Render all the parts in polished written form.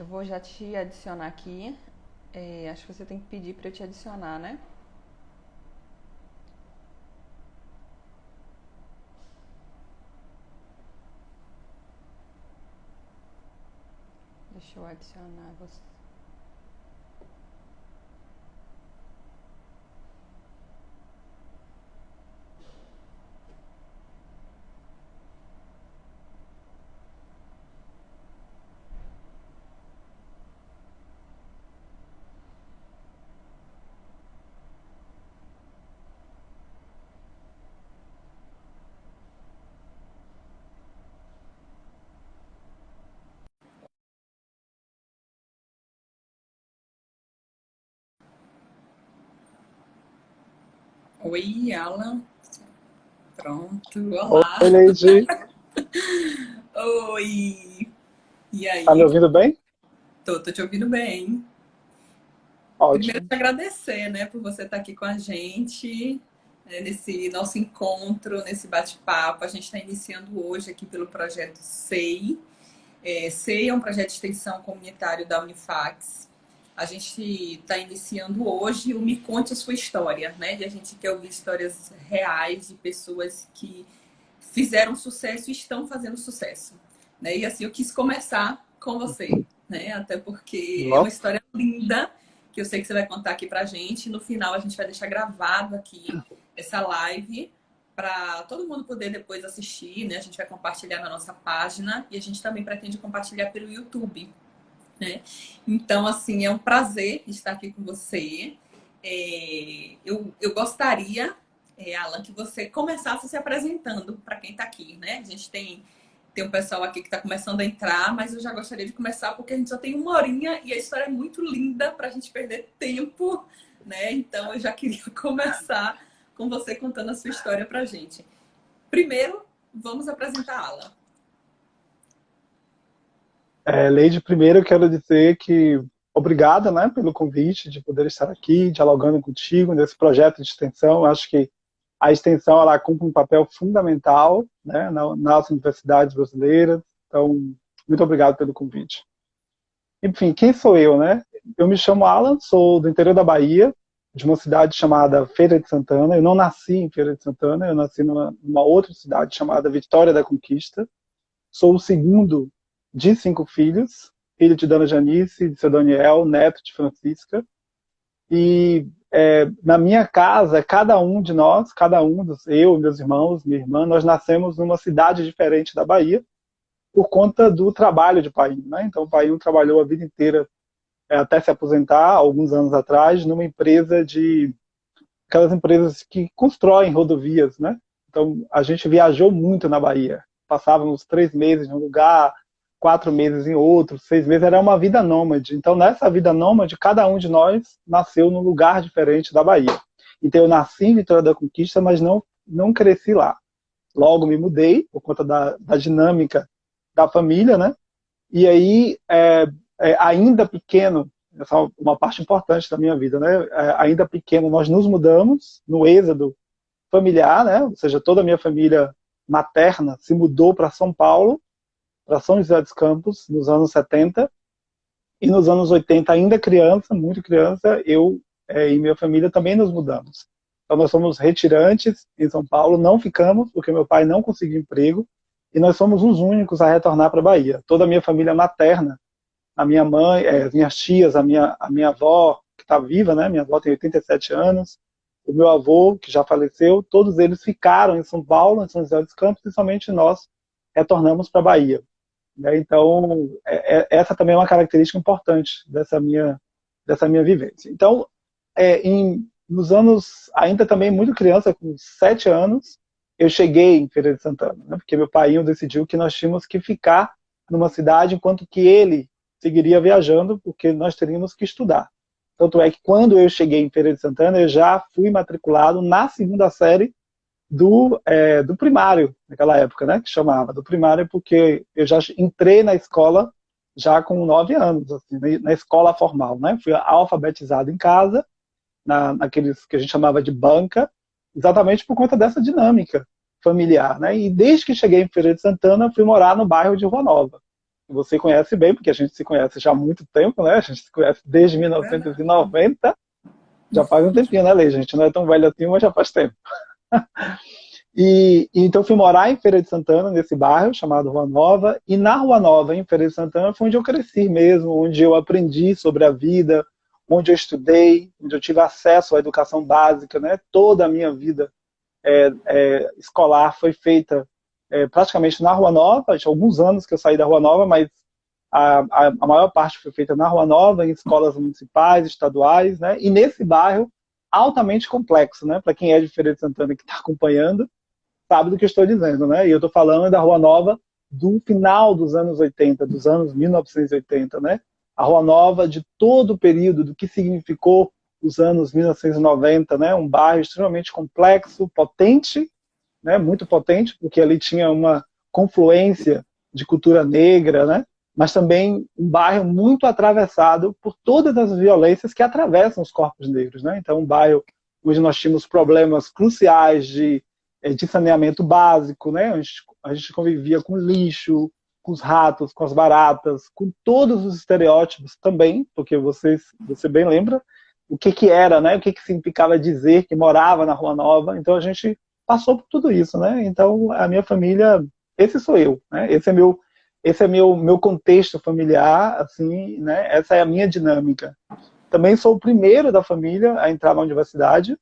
vou já te adicionar aqui. Acho que você tem que pedir para eu te adicionar, né? Deixa eu adicionar você. Oi, Alan. Pronto, olá. Oi, Leide. Oi. E Tá me aí? ouvindo bem? Tô te ouvindo bem. Primeiro, Ótimo. te agradecer, né, por você estar aqui com a gente, nesse nosso encontro, nesse bate-papo. A gente está iniciando hoje aqui pelo projeto SEI. SEI é um projeto de extensão comunitário da Unifax. A gente está iniciando hoje o Me Conte a Sua História, né? E a gente quer ouvir histórias reais de pessoas que fizeram sucesso e estão fazendo sucesso, né? E assim eu quis começar com você, né? Até porque é uma Nossa, história linda que eu sei que você vai contar aqui pra gente. No final a gente vai deixar gravado aqui essa live para todo mundo poder depois assistir, né? A gente vai compartilhar na nossa página e a gente também pretende compartilhar pelo YouTube, né? Então, assim, é um prazer estar aqui com você. Eu gostaria, Alan, que você começasse se apresentando para quem está aqui, né? A gente tem um pessoal aqui que está começando a entrar, mas eu já gostaria de começar porque a gente só tem uma horinha e a história é muito linda para a gente perder tempo, né? Então, eu já queria começar com você contando a sua história para a gente. Primeiro, vamos apresentar a Alan. Leide, primeiro eu quero dizer que obrigada, né, pelo convite de poder estar aqui dialogando contigo nesse projeto de extensão. Eu acho que a extensão ela cumpre um papel fundamental, né, nas universidades brasileiras. Então, muito obrigado pelo convite. Enfim, quem sou eu, né? Eu me chamo Alan, sou do interior da Bahia, de uma cidade chamada Feira de Santana. Eu não nasci em Feira de Santana, eu nasci numa outra cidade chamada Vitória da Conquista. Sou o segundo de 5 filhos, filho de Dona Janice, de seu Daniel, neto de Francisca. E na minha casa, cada um de nós, eu, meus irmãos, minha irmã, nós nascemos numa cidade diferente da Bahia por conta do trabalho de pai, né? Então, o pai trabalhou a vida inteira até se aposentar, alguns anos atrás, numa empresa aquelas empresas que constroem rodovias, né? Então, a gente viajou muito na Bahia. Passávamos 3 meses em um lugar, 4 meses em outro, 6 meses. Era uma vida nômade. Então, nessa vida nômade, cada um de nós nasceu num lugar diferente da Bahia. Então, eu nasci em Vitória da Conquista, mas não cresci lá. Logo me mudei, por conta da dinâmica da família, né? E aí, ainda pequeno, essa é uma parte importante da minha vida, né? Ainda pequeno, nós nos mudamos no êxodo familiar, né? Ou seja, toda a minha família materna se mudou para São Paulo, para São José dos Campos, nos anos 70. E nos anos 80, ainda criança, muito criança, eu e minha família também nos mudamos. Então, nós somos retirantes em São Paulo, não ficamos, porque meu pai não conseguiu emprego, e nós somos os únicos a retornar para a Bahia. Toda a minha família materna, a minha mãe, as minhas tias, a minha avó, que está viva, né? Minha avó tem 87 anos, o meu avô, que já faleceu, todos eles ficaram em São Paulo, em São José dos Campos, e somente nós retornamos para a Bahia. Né? Então, essa também é uma característica importante dessa minha vivência. Então, nos anos, ainda também muito criança, com 7 anos, eu cheguei em Feira de Santana, né? Porque meu pai decidiu que nós tínhamos que ficar numa cidade enquanto que ele seguiria viajando, porque nós teríamos que estudar. Tanto é que quando eu cheguei em Feira de Santana, eu já fui matriculado na segunda série do primário, naquela época, né, que chamava, do primário, porque eu já entrei na escola já com 9 anos, assim, na escola formal, né, fui alfabetizado em casa, naqueles que a gente chamava de banca, exatamente por conta dessa dinâmica familiar, né, e desde que cheguei em Feira de Santana, fui morar no bairro de Rua Nova. você conhece bem, porque a gente se conhece já há muito tempo, né? A gente se conhece desde 1990, já faz um tempinho, né, Lei? A gente não é tão velho assim, mas já faz tempo. E então fui morar em Feira de Santana, nesse bairro chamado Rua Nova, e na Rua Nova, em Feira de Santana, foi onde eu cresci mesmo, onde eu aprendi sobre a vida, onde eu estudei, onde eu tive acesso à educação básica, né? Toda a minha vida escolar foi feita praticamente na Rua Nova. Tinha alguns anos que eu saí da Rua Nova, mas a maior parte foi feita na Rua Nova, em escolas municipais, estaduais, né? E nesse bairro altamente complexo, né? Para quem é de Feira de Santana que está acompanhando, sabe do que eu estou dizendo, né? E eu estou falando da Rua Nova do final dos anos 80, dos anos 1980, né? A Rua Nova de todo o período do que significou os anos 1990, né? Um bairro extremamente complexo, potente, né? Muito potente, porque ali tinha uma confluência de cultura negra, né? Mas também um bairro muito atravessado por todas as violências que atravessam os corpos negros, né? Então, um bairro onde nós tínhamos problemas cruciais de saneamento básico, né? A gente convivia com lixo, com os ratos, com as baratas, com todos os estereótipos também, porque você bem lembra o que era, né? O que significava dizer que morava na Rua Nova. Então a gente passou por tudo isso, né? Então a minha família, esse sou eu, né? Esse é meu contexto familiar, assim, né? Essa é a minha dinâmica. Também sou o primeiro da família a entrar na universidade.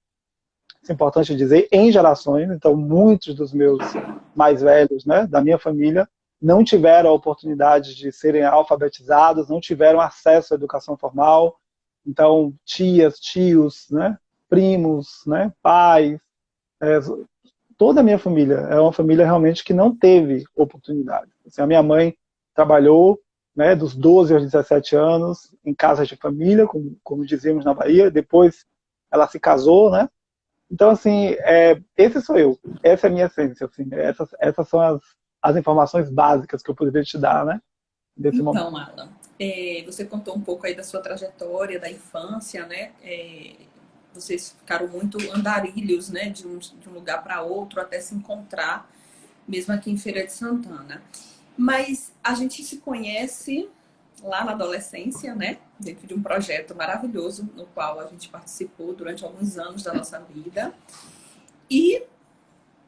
Isso é importante dizer, em gerações. Então, muitos dos meus mais velhos, né, da minha família, não tiveram a oportunidade de serem alfabetizados, não tiveram acesso à educação formal. Então, tias, tios, né, primos, né, pais, toda a minha família é uma família realmente que não teve oportunidade. Assim, a minha mãe trabalhou, né, dos 12 aos 17 anos em casas de família, como dizíamos na Bahia. Depois ela se casou, né? Então, assim, esse sou eu. Essa é a minha essência. Assim, essas são as informações básicas que eu poderia te dar, né? Desse momento. Então, Alan, você contou um pouco aí da sua trajetória, da infância, né? Vocês ficaram muito andarilhos, né? De um lugar para outro até se encontrar, mesmo aqui em Feira de Santana. Mas a gente se conhece lá na adolescência, né? Dentro de um projeto maravilhoso no qual a gente participou durante alguns anos da nossa vida. E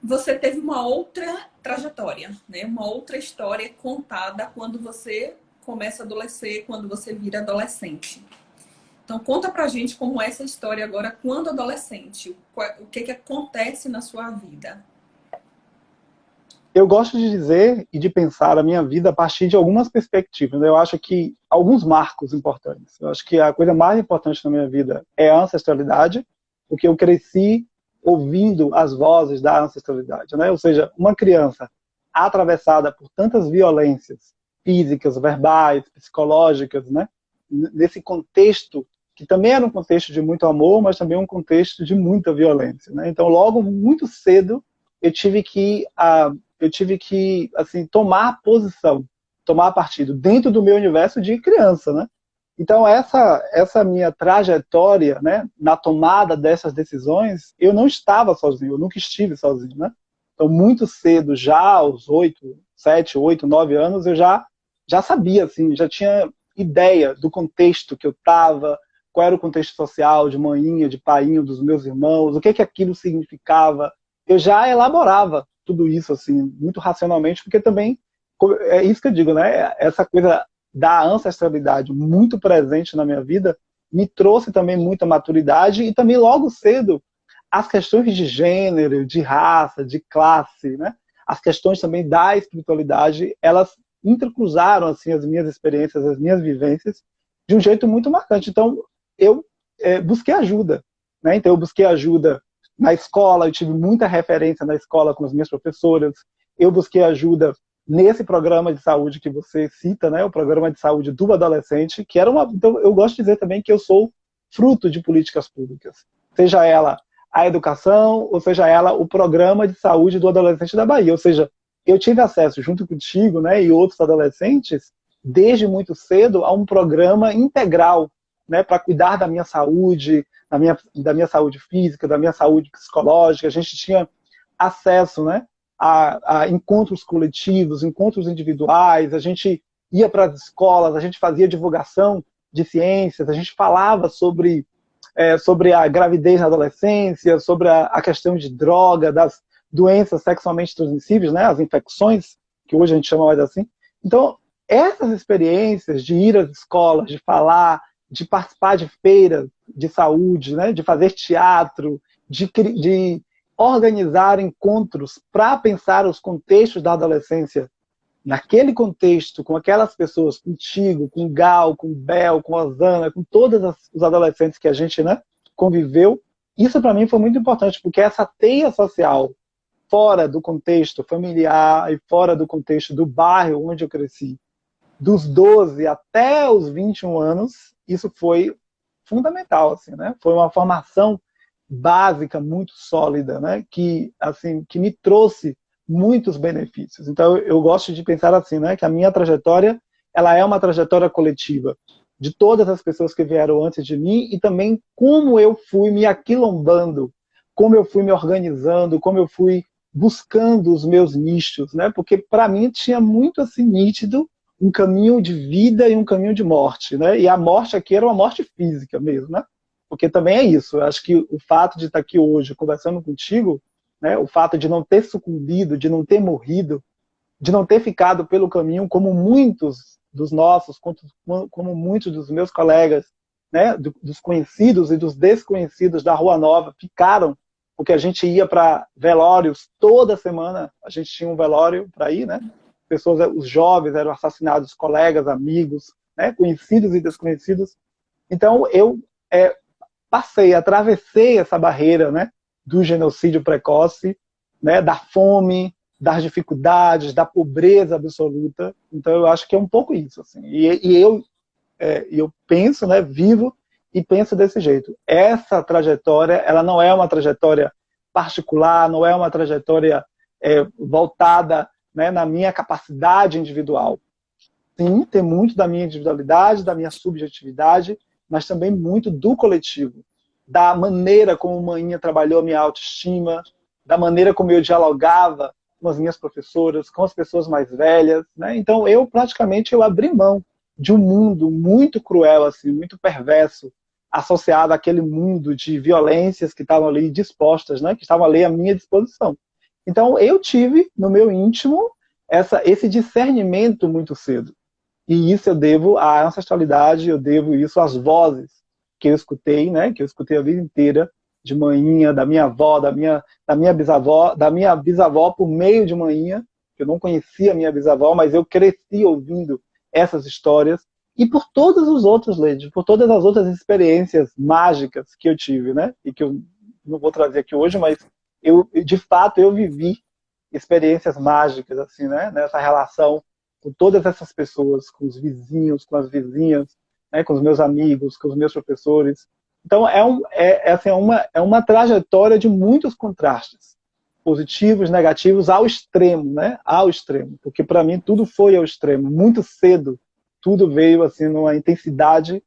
você teve uma outra trajetória, né? Uma outra história contada quando você começa a adolescer, quando você vira adolescente. Então, conta pra gente como é essa história agora quando adolescente. O que acontece na sua vida? Eu gosto de dizer e de pensar a minha vida a partir de algumas perspectivas. Eu acho que alguns marcos importantes. Eu acho que a coisa mais importante na minha vida é a ancestralidade, porque eu cresci ouvindo as vozes da ancestralidade, né? Ou seja, uma criança atravessada por tantas violências físicas, verbais, psicológicas, né? Nesse contexto que também era um contexto de muito amor, mas também um contexto de muita violência, né? Então, logo muito cedo, eu tive que assim, tomar posição, tomar partido dentro do meu universo de criança, né? Então, essa minha trajetória, né, na tomada dessas decisões, eu não estava sozinho, eu nunca estive sozinho, né? Então, muito cedo, já aos 7, 8, 9 anos, eu já sabia, assim, já tinha ideia do contexto que eu estava, qual era o contexto social de maninha, de painho dos meus irmãos, o que aquilo significava. Eu já elaborava tudo isso, assim, muito racionalmente, porque também, é isso que eu digo, né? Essa coisa da ancestralidade muito presente na minha vida me trouxe também muita maturidade e também logo cedo as questões de gênero, de raça, de classe, né? As questões também da espiritualidade, elas intercruzaram assim as minhas experiências, as minhas vivências de um jeito muito marcante. Então eu busquei ajuda, né? Então eu busquei ajuda na escola, eu tive muita referência na escola com as minhas professoras. Eu busquei ajuda nesse programa de saúde que você cita, né? O programa de saúde do adolescente, que era então eu gosto de dizer também que eu sou fruto de políticas públicas, seja ela a educação, ou seja ela o programa de saúde do adolescente da Bahia. Ou seja, eu tive acesso, junto contigo, né, e outros adolescentes, desde muito cedo, a um programa integral, né, para cuidar da minha saúde, da minha saúde física, da minha saúde psicológica. A gente tinha acesso, né, a encontros coletivos, encontros individuais. A gente ia para as escolas, a gente fazia divulgação de ciências, a gente falava sobre a gravidez na adolescência, sobre a questão de droga, das doenças sexualmente transmissíveis, né, as infecções, que hoje a gente chama mais assim. Então, essas experiências de ir às escolas, de falar, de participar de feiras de saúde, né, de fazer teatro, de organizar encontros para pensar os contextos da adolescência, naquele contexto, com aquelas pessoas, contigo, com o Gal, com o Bel, com a Osana, com todos os adolescentes que a gente, né, conviveu, isso para mim foi muito importante, porque essa teia social, fora do contexto familiar e fora do contexto do bairro onde eu cresci, dos 12 até os 21 anos, isso foi fundamental, assim, né? Foi uma formação básica muito sólida, né? Que me trouxe muitos benefícios. Então, eu gosto de pensar assim, né? Que a minha trajetória, ela é uma trajetória coletiva de todas as pessoas que vieram antes de mim e também como eu fui me aquilombando, como eu fui me organizando, como eu fui buscando os meus nichos, né? Porque para mim tinha muito assim nítido um caminho de vida e um caminho de morte, né? E a morte aqui era uma morte física mesmo, né? Porque também é isso. Eu acho que o fato de estar aqui hoje conversando contigo, né? O fato de não ter sucumbido, de não ter morrido, de não ter ficado pelo caminho como muitos dos nossos, como muitos dos meus colegas, né? Dos conhecidos e dos desconhecidos da Rua Nova ficaram, porque a gente ia para velórios toda semana. A gente tinha um velório para ir, né? Pessoas, os jovens eram assassinados, colegas, amigos, né, conhecidos e desconhecidos. Então, eu atravessei essa barreira, né, do genocídio precoce, né, da fome, das dificuldades, da pobreza absoluta. Então, eu acho que é um pouco isso. Assim. E eu penso, né, vivo e penso desse jeito. Essa trajetória, ela não é uma trajetória particular, não é uma trajetória voltada, né, na minha capacidade individual. Sim, tem muito da minha individualidade, da minha subjetividade, mas também muito do coletivo, da maneira como Manhinha trabalhou a minha autoestima, da maneira como eu dialogava com as minhas professoras, com as pessoas mais velhas, né? Então eu abri mão de um mundo muito cruel, assim, muito perverso, associado àquele mundo de violências que estavam ali dispostas, né, que estavam ali à minha disposição. Então, eu tive, no meu íntimo, esse discernimento muito cedo. E isso eu devo à ancestralidade, eu devo isso às vozes que eu escutei, né? Que eu escutei a vida inteira, de Manhinha, da minha avó, da minha bisavó por meio de Manhinha. Eu não conhecia a minha bisavó, mas eu cresci ouvindo essas histórias. E por todos os outros, Leide, por todas as outras experiências mágicas que eu tive, né? E que eu não vou trazer aqui hoje, mas de fato, eu vivi experiências mágicas, assim, né? Nessa relação com todas essas pessoas, com os vizinhos, com as vizinhas, né? Com os meus amigos, com os meus professores. Então, é uma trajetória de muitos contrastes, positivos, negativos, ao extremo, né? Ao extremo. Porque, para mim, tudo foi ao extremo. Muito cedo, tudo veio, assim, numa intensidade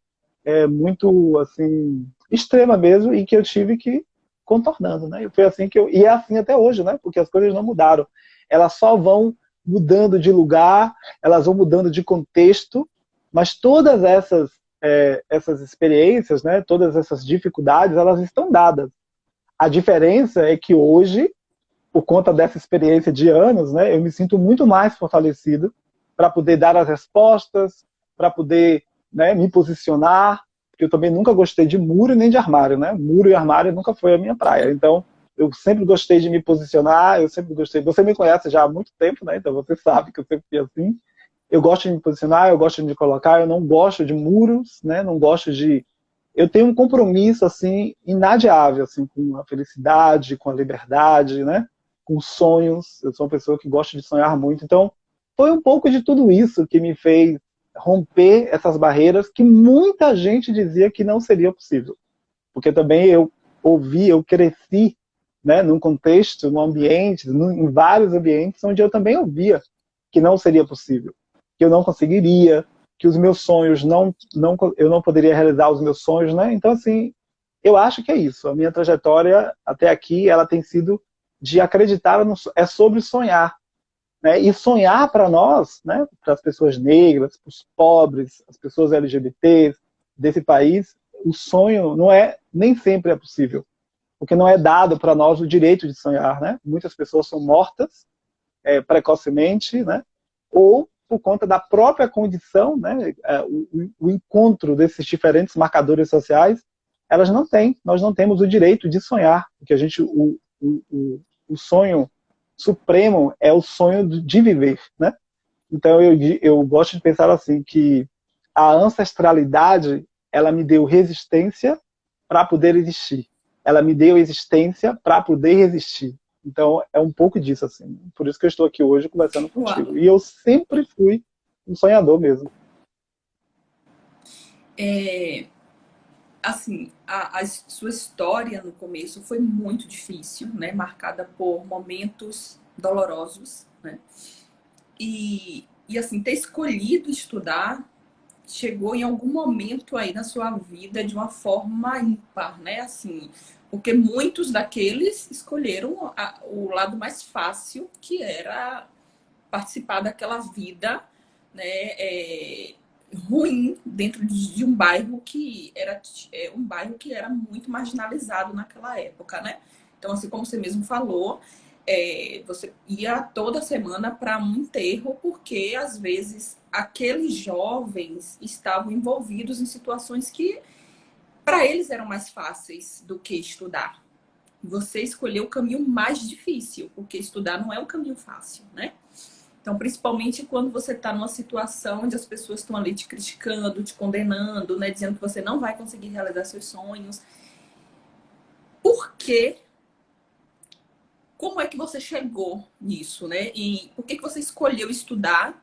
muito, assim, extrema mesmo, e que eu tive que contornando, né? E foi assim e é assim até hoje, né? Porque as coisas não mudaram. Elas só vão mudando de lugar, elas vão mudando de contexto, mas todas essas experiências, né? Todas essas dificuldades, elas estão dadas. A diferença é que hoje, por conta dessa experiência de anos, né? Eu me sinto muito mais fortalecido para poder dar as respostas, para poder, né, me posicionar. Eu também nunca gostei de muro nem de armário, né? Muro e armário nunca foi a minha praia. Então, eu sempre gostei de me posicionar, eu sempre gostei... Você me conhece já há muito tempo, né? Então você sabe que eu sempre fui assim. Eu gosto de me posicionar, eu gosto de me colocar, eu não gosto de muros, né? Não gosto de... Eu tenho um compromisso, assim, inadiável, assim, com a felicidade, com a liberdade, né? Com sonhos. Eu sou uma pessoa que gosta de sonhar muito. Então, foi um pouco de tudo isso que me fez romper essas barreiras que muita gente dizia que não seria possível. Porque também eu cresci, né, num contexto, num ambiente, em vários ambientes, onde eu também ouvia que não seria possível, que eu não conseguiria, que os meus sonhos, eu não poderia realizar os meus sonhos, né? Então, assim, eu acho que é isso. A minha trajetória até aqui, ela tem sido de acreditar, é sobre sonhar. né? E sonhar para nós, né, para as pessoas negras, para os pobres, as pessoas LGBTs desse país, o sonho não é, nem sempre é possível, porque não é dado para nós o direito de sonhar, né? Muitas pessoas são mortas precocemente, né? Ou por conta da própria condição, né? O encontro desses diferentes marcadores sociais, elas não têm, nós não temos o direito de sonhar, porque o sonho supremo é o sonho de viver, né? Então eu gosto de pensar assim, que a ancestralidade, ela me deu resistência para poder existir. Ela me deu existência para poder resistir. Então é um pouco disso, assim. Por isso que eu estou aqui hoje conversando contigo. Uau. E eu sempre fui um sonhador mesmo. Assim, a sua história no começo foi muito difícil, né? Marcada por momentos dolorosos, né? E assim, ter escolhido estudar chegou em algum momento aí na sua vida de uma forma ímpar, né? Assim, porque muitos daqueles escolheram o lado mais fácil, que era participar daquela vida, né, ruim dentro de um bairro que era um bairro que era muito marginalizado naquela época, né? Então, assim como você mesmo falou, você ia toda semana para um enterro porque às vezes aqueles jovens estavam envolvidos em situações que para eles eram mais fáceis do que estudar. Você escolheu o caminho mais difícil, porque estudar não é um caminho fácil, né? Então, principalmente quando você está numa situação onde as pessoas estão ali te criticando, te condenando, né? Dizendo que você não vai conseguir realizar seus sonhos. Por quê? Como é que você chegou nisso, né? E por que você escolheu estudar,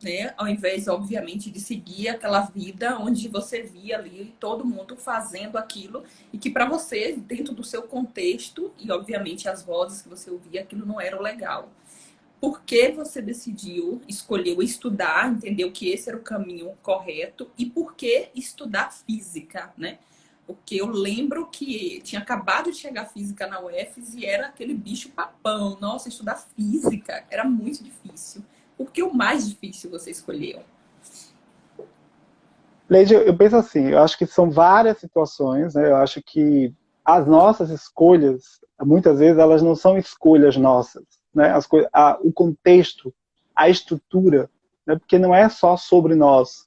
né? Ao invés, obviamente, de seguir aquela vida onde você via ali todo mundo fazendo aquilo e que para você, dentro do seu contexto, e obviamente as vozes que você ouvia, aquilo não era o legal. Por que você decidiu, escolheu estudar, entendeu que esse era o caminho correto e por que estudar física, né? Porque eu lembro que tinha acabado de chegar física na UFES e era aquele bicho papão. Nossa, estudar física era muito difícil. Por que o mais difícil você escolheu? Leide, eu penso assim, eu acho que são várias situações, né? Eu acho que as nossas escolhas, muitas vezes, elas não são escolhas nossas, né? O contexto, a estrutura, né? Porque não é só sobre nós,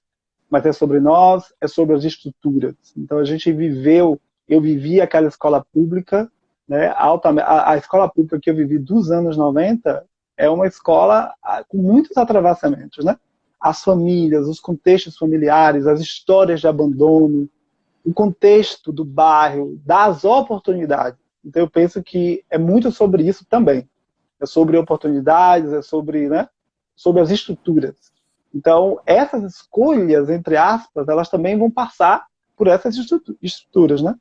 mas é sobre nós, é sobre as estruturas. Então eu vivi aquela escola pública, né? A escola pública que eu vivi dos anos 90 é uma escola com muitos atravessamentos, né? As famílias, os contextos familiares, as histórias de abandono, o contexto do bairro, das oportunidades. Então eu penso que é muito sobre isso também. É sobre oportunidades, é sobre, né, sobre as estruturas. Então essas escolhas, entre aspas, elas também vão passar por essas estruturas, né?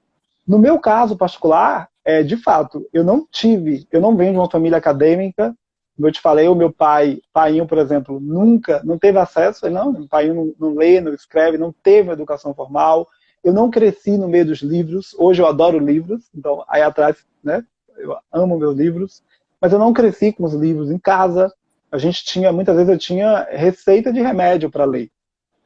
No meu caso particular, de fato, eu não venho de uma família acadêmica. Como eu te falei, o meu painho, por exemplo, não teve acesso, o painho não lê, não escreve, não teve uma educação formal. Eu não cresci no meio dos livros. Hoje eu adoro livros, então aí atrás, né, eu amo meus livros, mas eu não cresci com os livros em casa. Muitas vezes eu tinha receita de remédio para ler.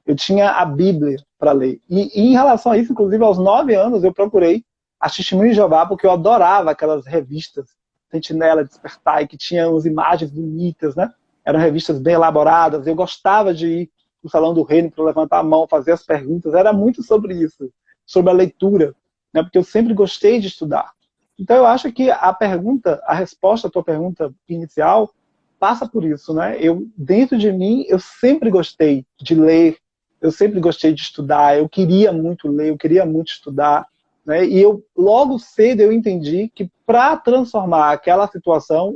Eu tinha a Bíblia para ler. E em relação a isso, inclusive aos 9 anos, eu procurei a Testemunho de Jeová, porque eu adorava aquelas revistas Sentinela, Despertar, e que tinham as imagens bonitas, né? Eram revistas bem elaboradas. Eu gostava de ir no Salão do Reino para levantar a mão, fazer as perguntas. Era muito sobre isso, sobre a leitura, né? Porque eu sempre gostei de estudar. Então eu acho que a resposta à tua pergunta inicial passa por isso, né? Dentro de mim, eu sempre gostei de ler, eu sempre gostei de estudar, eu queria muito ler, eu queria muito estudar. Né? E logo cedo eu entendi que para transformar aquela situação,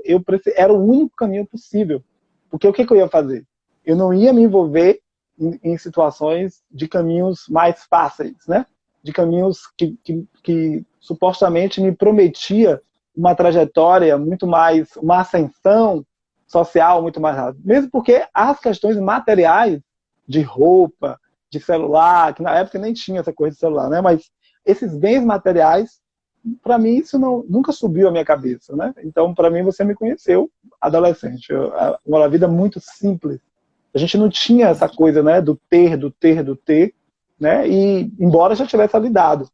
era o único caminho possível. Porque o que eu ia fazer? Eu não ia me envolver em situações de caminhos mais fáceis, né? De caminhos que supostamente me prometia uma trajetória muito mais, uma ascensão social muito mais rápida. Mesmo porque as questões materiais de roupa, de celular, que na época nem tinha essa coisa de celular, né? Mas esses bens materiais para mim isso nunca subiu à minha cabeça, né? Então, para mim, você me conheceu adolescente. Uma vida muito simples. A gente não tinha essa coisa, né, do ter, do ter, do ter, né? E embora já tivesse lidado.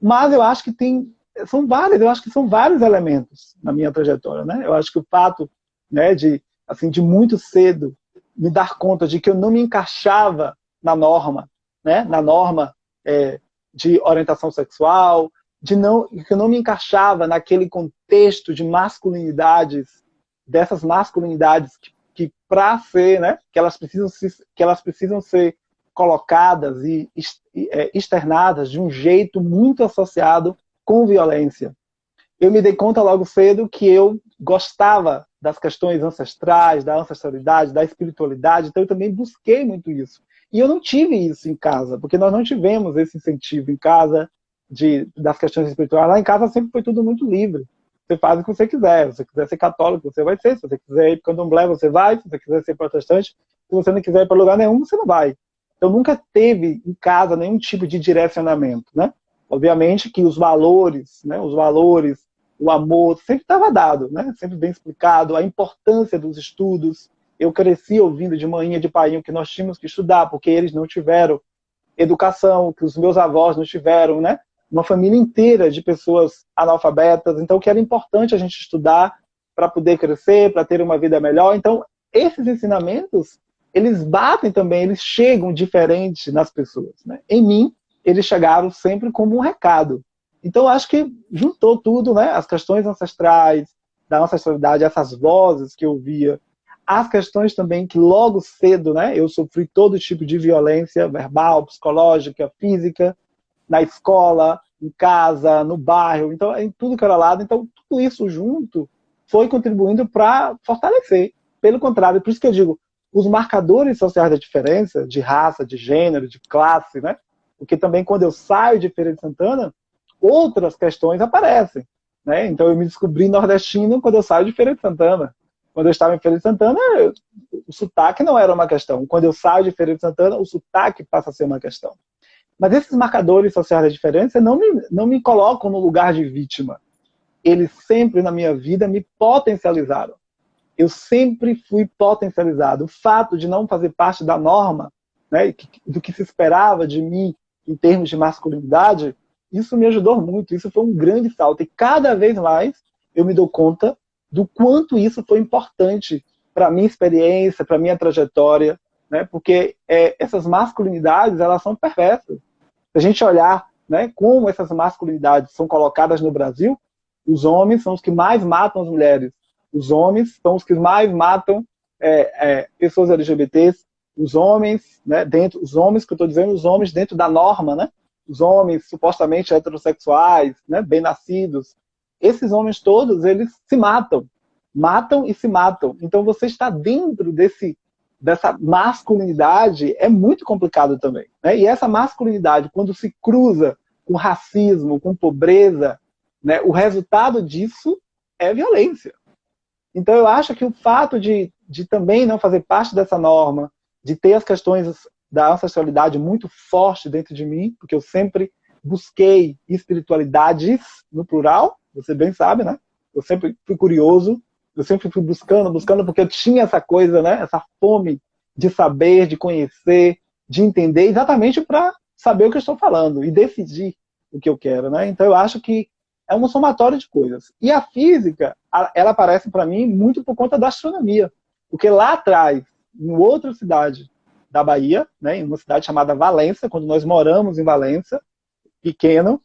Mas eu acho que eu acho que são vários elementos na minha trajetória, né? Eu acho que o fato, né, de muito cedo me dar conta de que eu não me encaixava na norma, né? Na norma de orientação sexual, que eu não me encaixava naquele contexto de masculinidades, dessas masculinidades que para ser, né, que elas precisam ser colocadas e externadas de um jeito muito associado com violência. Eu me dei conta logo cedo que eu gostava das questões ancestrais, da ancestralidade, da espiritualidade, então eu também busquei muito isso. E eu não tive isso em casa, porque nós não tivemos esse incentivo em casa das questões espirituais. Lá em casa sempre foi tudo muito livre. Você faz o que você quiser. Se você quiser ser católico, você vai ser. Se você quiser ir para o candomblé, você vai. Se você quiser ser protestante, se você não quiser ir para lugar nenhum, você não vai. Então nunca teve em casa nenhum tipo de direcionamento, né? Obviamente que os valores, né? O amor, sempre estava dado, né? Sempre bem explicado, a importância dos estudos. Eu cresci ouvindo de manhã, de pai, que nós tínhamos que estudar, porque eles não tiveram educação, que os meus avós não tiveram, né? Uma família inteira de pessoas analfabetas, então que era importante a gente estudar para poder crescer, para ter uma vida melhor. Então, esses ensinamentos, eles batem também, eles chegam diferente nas pessoas, né? Em mim, eles chegaram sempre como um recado. Então, acho que juntou tudo, né? As questões ancestrais, da ancestralidade, essas vozes que eu via, as questões também que logo cedo, né, eu sofri todo tipo de violência verbal, psicológica, física, na escola, em casa, no bairro, então em tudo que era lado. Então tudo isso junto foi contribuindo para fortalecer. Pelo contrário, por isso que eu digo, os marcadores sociais da diferença, de raça, de gênero, de classe, né? Porque também quando eu saio de Feira de Santana, outras questões aparecem, né? Então eu me descobri nordestino quando eu saio de Feira de Santana. Quando eu estava em Feira de Santana, o sotaque não era uma questão. Quando eu saio de Feira de Santana, o sotaque passa a ser uma questão. Mas esses marcadores sociais da diferença não me colocam no lugar de vítima. Eles sempre, na minha vida, me potencializaram. Eu sempre fui potencializado. O fato de não fazer parte da norma, né, do que se esperava de mim em termos de masculinidade, isso me ajudou muito. Isso foi um grande salto. E cada vez mais eu me dou conta do quanto isso foi importante para a minha experiência, para a minha trajetória, né? Porque essas masculinidades, elas são perversas. Se a gente olhar, né, como essas masculinidades são colocadas no Brasil, os homens são os que mais matam as mulheres, os homens são os que mais matam pessoas LGBTs, os homens, né, os homens que eu estou dizendo, os homens dentro da norma, né? Os homens supostamente heterossexuais, né, bem-nascidos, esses homens todos, eles se matam e se matam. Então você está dentro dessa masculinidade, é muito complicado também, né? E essa masculinidade, quando se cruza com racismo, com pobreza, né, o resultado disso é violência. Então eu acho que o fato de também não fazer parte dessa norma, de ter as questões da ancestralidade muito forte dentro de mim, porque eu sempre busquei espiritualidades no plural, você bem sabe, né? Eu sempre fui curioso, eu sempre fui buscando, porque eu tinha essa coisa, né? Essa fome de saber, de conhecer, de entender, exatamente para saber o que eu estou falando e decidir o que eu quero, né? Então eu acho que é um somatório de coisas. E a física, ela aparece para mim muito por conta da astronomia, porque lá atrás, em outra cidade da Bahia, né? Em uma cidade chamada Valença, quando nós moramos em Valença, pequeno,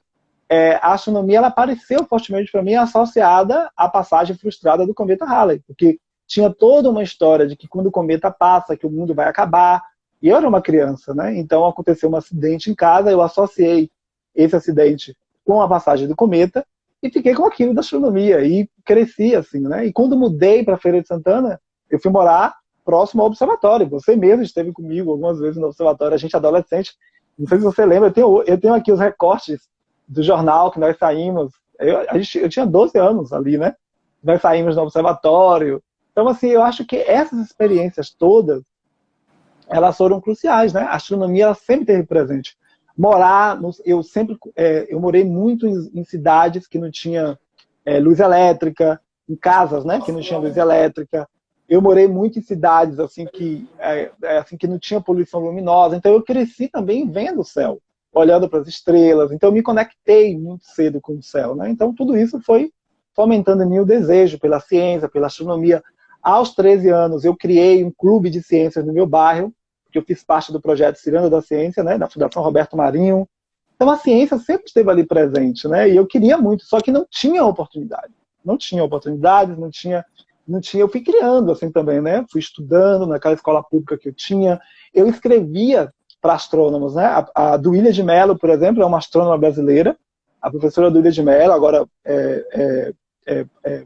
a astronomia ela apareceu fortemente para mim associada à passagem frustrada do cometa Halley, porque tinha toda uma história de que quando o cometa passa, que o mundo vai acabar, e eu era uma criança, né? Então aconteceu um acidente em casa, eu associei esse acidente com a passagem do cometa e fiquei com aquilo da astronomia e cresci assim, né? E quando mudei para Feira de Santana, eu fui morar próximo ao observatório. Você mesmo esteve comigo algumas vezes no observatório, a gente adolescente. Não sei se você lembra, eu tenho aqui os recortes do jornal que nós saímos. Eu tinha 12 anos ali, né? Nós saímos no observatório. Então, assim, eu acho que essas experiências todas, elas foram cruciais, né? A astronomia ela sempre esteve presente. Eu morei muito em cidades que não tinha luz elétrica, em casas, né, que não tinha luz elétrica. Eu morei muito em cidades assim que não tinha poluição luminosa. Então eu cresci também vendo o céu, olhando para as estrelas. Então eu me conectei muito cedo com o céu, né? Então tudo isso foi fomentando em mim o desejo pela ciência, pela astronomia. Aos 13 anos eu criei um clube de ciências no meu bairro, porque eu fiz parte do projeto Ciranda da Ciência, né, da Fundação Roberto Marinho. Então a ciência sempre esteve ali presente, né? E eu queria muito, só que não tinha oportunidade. Não tinha oportunidades, não tinha. Eu fui criando assim também, né? Fui estudando naquela escola pública que eu tinha. Eu escrevia para astrônomos, né? A Duília de Mello, por exemplo, é uma astrônoma brasileira. A professora Duília de Mello, agora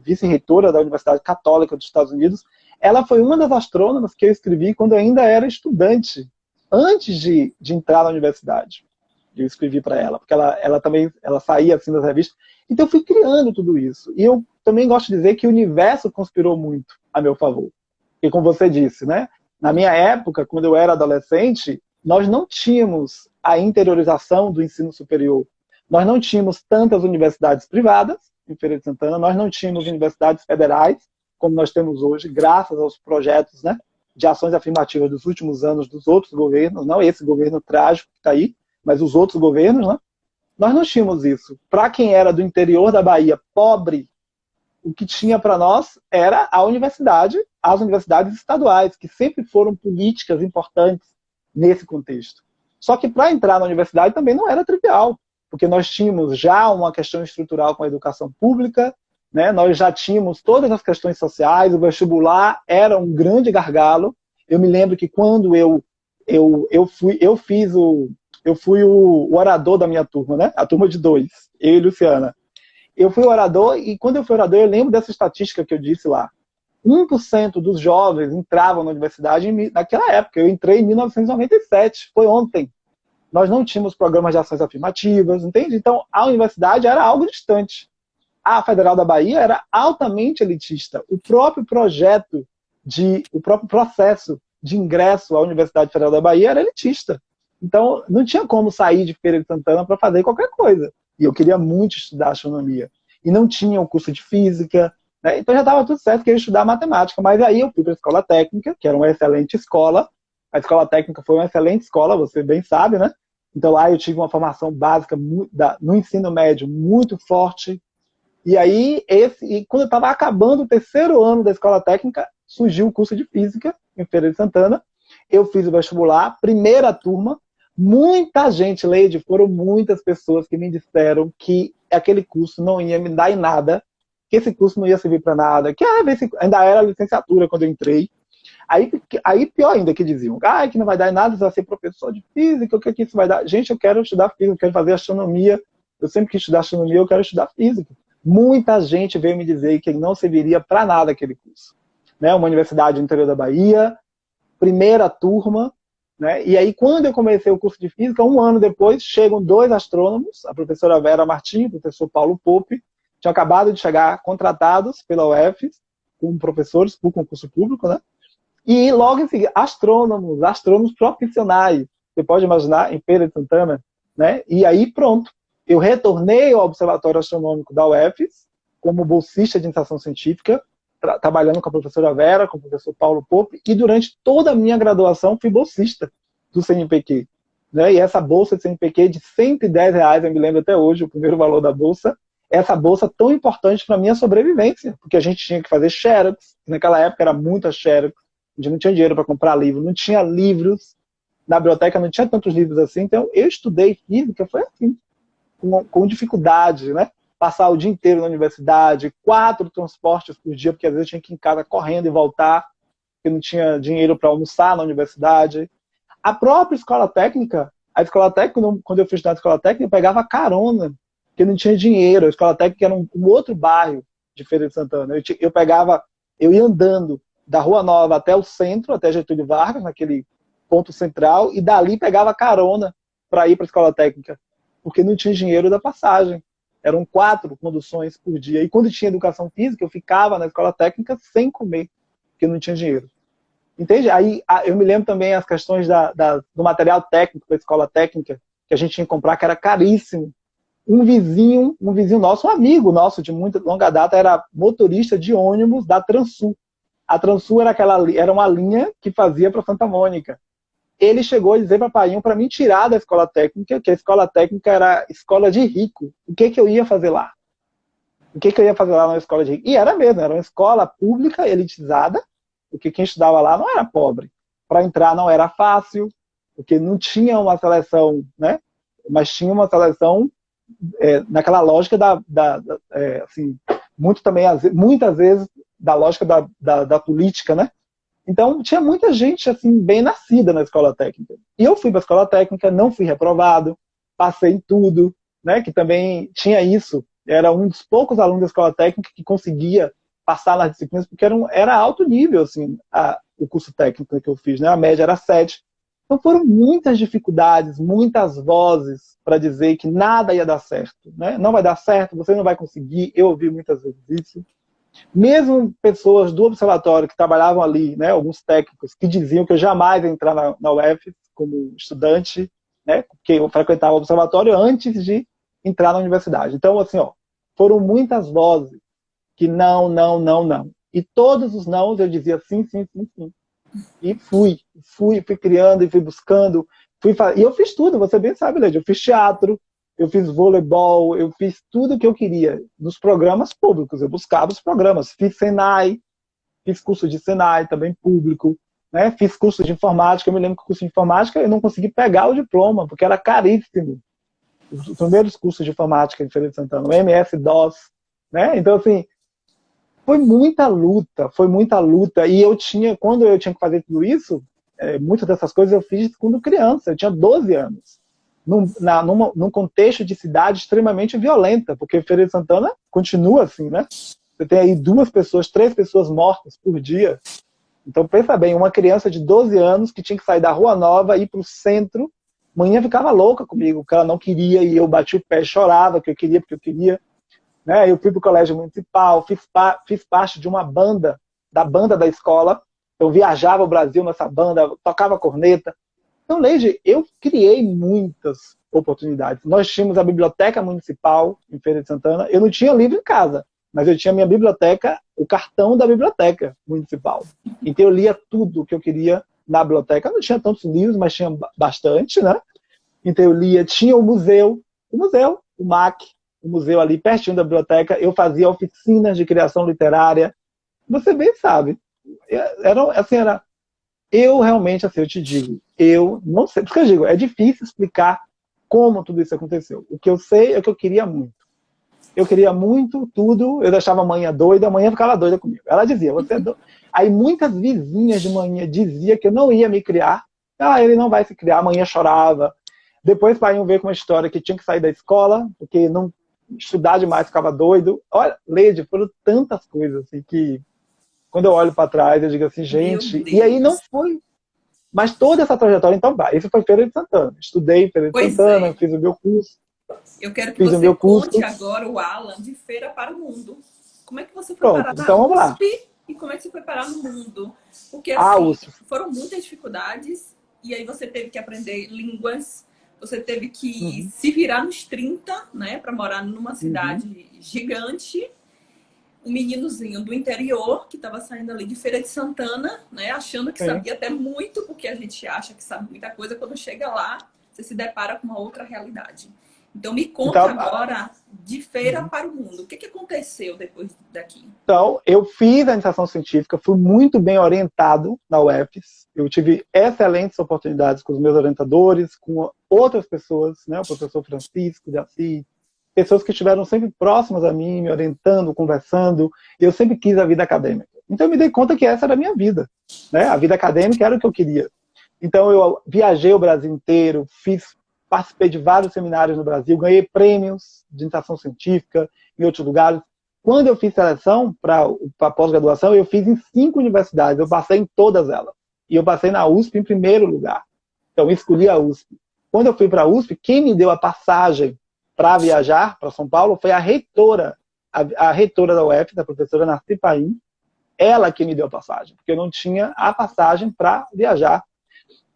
vice-reitora da Universidade Católica dos Estados Unidos, ela foi uma das astrônomas que eu escrevi quando eu ainda era estudante, antes de entrar na universidade. Eu escrevi para ela, porque ela também saía assim das revistas. Então eu fui criando tudo isso. E eu também gosto de dizer que o universo conspirou muito a meu favor. Porque como você disse, né? Na minha época, quando eu era adolescente, nós não tínhamos a interiorização do ensino superior. Nós não tínhamos tantas universidades privadas, em Feira de Santana, nós não tínhamos universidades federais, como nós temos hoje, graças aos projetos, né, de ações afirmativas dos últimos anos dos outros governos, não esse governo trágico que está aí, mas os outros governos, né? Nós não tínhamos isso. Para quem era do interior da Bahia, pobre, o que tinha para nós era a universidade, as universidades estaduais, que sempre foram políticas importantes nesse contexto. Só que para entrar na universidade também não era trivial, porque nós tínhamos já uma questão estrutural com a educação pública, né? Nós já tínhamos todas as questões sociais, o vestibular era um grande gargalo. Eu me lembro que quando eu fui o orador da minha turma, né? A turma de 2, eu e Luciana. Eu fui orador e quando eu fui orador eu lembro dessa estatística que eu disse lá. 1% dos jovens entravam na universidade naquela época. Eu entrei em 1997, foi ontem. Nós não tínhamos programas de ações afirmativas, entende? Então a universidade era algo distante. A Federal da Bahia era altamente elitista. O próprio processo de ingresso à Universidade Federal da Bahia era elitista. Então, não tinha como sair de Feira de Santana para fazer qualquer coisa. E eu queria muito estudar astronomia. E não tinha o curso de física, né? Então já estava tudo certo que eu ia estudar matemática. Mas aí eu fui para a escola técnica, que era uma excelente escola. A escola técnica foi uma excelente escola, você bem sabe, né? Então lá eu tive uma formação básica no ensino médio muito forte. E aí, quando eu estava acabando o 3º ano da escola técnica, surgiu o curso de física em Feira de Santana. Eu fiz o vestibular, primeira turma. Muita gente, Leide, foram muitas pessoas que me disseram que aquele curso não ia me dar em nada, que esse curso não ia servir para nada, que ainda era licenciatura quando eu entrei. Aí pior ainda, que diziam, que não vai dar em nada, você vai ser professor de física, o que isso vai dar? Gente, eu quero estudar física, eu quero fazer astronomia, eu sempre quis estudar astronomia, eu quero estudar física. Muita gente veio me dizer que não serviria para nada aquele curso. Né? Uma universidade no interior da Bahia, primeira turma, né? E aí quando eu comecei o curso de física, 1 ano depois, chegam 2 astrônomos, a professora Vera Martins, o professor Paulo Pope, tinham acabado de chegar contratados pela UFES, como professores por concurso público, né? E logo em seguida, astrônomos profissionais, você pode imaginar, em Feira de Santana, né? E aí pronto, eu retornei ao Observatório Astronômico da UFES, como bolsista de iniciação científica, trabalhando com a professora Vera, com o professor Paulo Pope, e durante toda a minha graduação fui bolsista do CNPq. Né? E essa bolsa de CNPq de R$ 110, eu me lembro até hoje, o primeiro valor da bolsa, essa bolsa tão importante para a minha sobrevivência, porque a gente tinha que fazer xerox, naquela época era muita xerox, a gente não tinha dinheiro para comprar livro, não tinha livros, na biblioteca não tinha tantos livros assim, então eu estudei física, foi assim, com dificuldade, né? Passar o dia inteiro na universidade, 4 transportes por dia, porque às vezes eu tinha que ir em casa correndo e voltar, porque não tinha dinheiro para almoçar na universidade. A própria escola técnica, quando eu fui estudar na escola técnica, eu pegava carona, porque não tinha dinheiro. A escola técnica era um outro bairro de Feira de Santana. Eu ia andando da Rua Nova até o centro, até Getúlio Vargas, naquele ponto central, e dali pegava carona para ir para a escola técnica, porque não tinha dinheiro da passagem. Eram 4 conduções por dia. E quando tinha educação física, eu ficava na escola técnica sem comer, porque não tinha dinheiro. Entende? Aí eu me lembro também as questões do material técnico da escola técnica, que a gente tinha que comprar, que era caríssimo. Um vizinho nosso, um amigo nosso de muita longa data, era motorista de ônibus da Transul. A Transul era uma linha que fazia para Santa Mônica. Ele chegou a dizer para Painho para me tirar da escola técnica, que a escola técnica era escola de rico. O que eu ia fazer lá? O que eu ia fazer lá na escola de rico? E era mesmo, era uma escola pública, elitizada, porque quem estudava lá não era pobre. Para entrar não era fácil, porque não tinha uma seleção, né? Mas tinha uma seleção naquela lógica assim, muitas vezes da lógica da política, né? Então, tinha muita gente assim, bem nascida na escola técnica. E eu fui para a escola técnica, não fui reprovado, passei em tudo, né? Que também tinha isso. Era um dos poucos alunos da escola técnica que conseguia passar nas disciplinas, porque era alto nível assim, o curso técnico que eu fiz, né? A média era 7. Então foram muitas dificuldades, muitas vozes para dizer que nada ia dar certo, né? Não vai dar certo, você não vai conseguir. Eu ouvi muitas vezes isso. Mesmo pessoas do observatório que trabalhavam ali, né, alguns técnicos, que diziam que eu jamais ia entrar na UF como estudante, né, porque eu frequentava o observatório antes de entrar na universidade. Então, assim, foram muitas vozes que não. E todos os nãos eu dizia sim. E fui criando e fui buscando. E eu fiz tudo, você bem sabe, Leide. Eu fiz teatro, eu fiz voleibol, eu fiz tudo que eu queria nos programas públicos. Eu buscava os programas. Fiz Senai, fiz curso de Senai também público, né? Fiz curso de informática. Eu me lembro que o curso de informática eu não consegui pegar o diploma, porque era caríssimo. Os primeiros cursos de informática em Feira de Santana, o MS-DOS, né? Então, assim, foi muita luta. E quando eu tinha que fazer tudo isso, muitas dessas coisas eu fiz quando criança. Eu tinha 12 anos. Num contexto de cidade extremamente violenta, porque Feira de Santana continua assim, né? Você tem aí 2 pessoas, 3 pessoas mortas por dia. Então, pensa bem, uma criança de 12 anos que tinha que sair da Rua Nova e ir para o centro, manhã ficava louca comigo, que ela não queria, e eu bati o pé, chorava, que eu queria, porque eu queria. Né? Eu fui para o colégio municipal, fiz parte de uma banda, da escola. Eu viajava o Brasil nessa banda, tocava corneta. Então, Leide, eu criei muitas oportunidades. Nós tínhamos a biblioteca municipal em Feira de Santana. Eu não tinha livro em casa, mas eu tinha minha biblioteca, o cartão da biblioteca municipal. Então eu lia tudo o que eu queria na biblioteca. Eu não tinha tantos livros, mas tinha bastante, né? Então eu lia, tinha o museu, o MAC, o museu ali pertinho da biblioteca. Eu fazia oficinas de criação literária. Você bem sabe. Eu realmente, assim, eu te digo, eu não sei, porque eu digo, é difícil explicar como tudo isso aconteceu. O que eu sei é que eu queria muito. Eu queria muito tudo, eu deixava a mãe doida, a mãe ficava doida comigo. Ela dizia, você é doida. Aí muitas vizinhas de manhã diziam que eu não ia me criar. Ele não vai se criar, a mãe chorava. Depois o pai veio com uma história que tinha que sair da escola, porque não estudar demais, ficava doido. Olha, Leide, foram tantas coisas assim que quando eu olho para trás, eu digo assim, gente, e aí não foi. Mas toda essa trajetória, então, isso foi Feira de Santana. Estudei em Feira de Santana, fiz o meu curso. Eu quero que você conte agora o Alan de Feira para o Mundo. Como é que você foi parar na USP e como é que você foi parar no mundo? Porque assim, foram muitas dificuldades e aí você teve que aprender línguas, você teve que se virar nos 30, né, para morar numa cidade gigante. Um meninozinho do interior que estava saindo ali de Feira de Santana, né, achando que sabia até muito, porque a gente acha que sabe muita coisa, quando chega lá, você se depara com uma outra realidade. Então, me conta agora de Feira para o Mundo. O que aconteceu depois daqui? Então, eu fiz a iniciação científica, fui muito bem orientado na UFES. Eu tive excelentes oportunidades com os meus orientadores, com outras pessoas, né, o professor Francisco de Assis, pessoas que estiveram sempre próximas a mim, me orientando, conversando. Eu sempre quis a vida acadêmica. Então, eu me dei conta que essa era a minha vida, né? A vida acadêmica era o que eu queria. Então, eu viajei o Brasil inteiro, participei de vários seminários no Brasil, ganhei prêmios de iniciação científica em outros lugares. Quando eu fiz seleção para pós-graduação, eu fiz em 5 universidades, eu passei em todas elas. E eu passei na USP em primeiro lugar. Então, eu escolhi a USP. Quando eu fui para a USP, quem me deu a passagem para viajar para São Paulo foi a reitora da UF, da professora Narci Paim, ela que me deu a passagem, porque eu não tinha a passagem para viajar.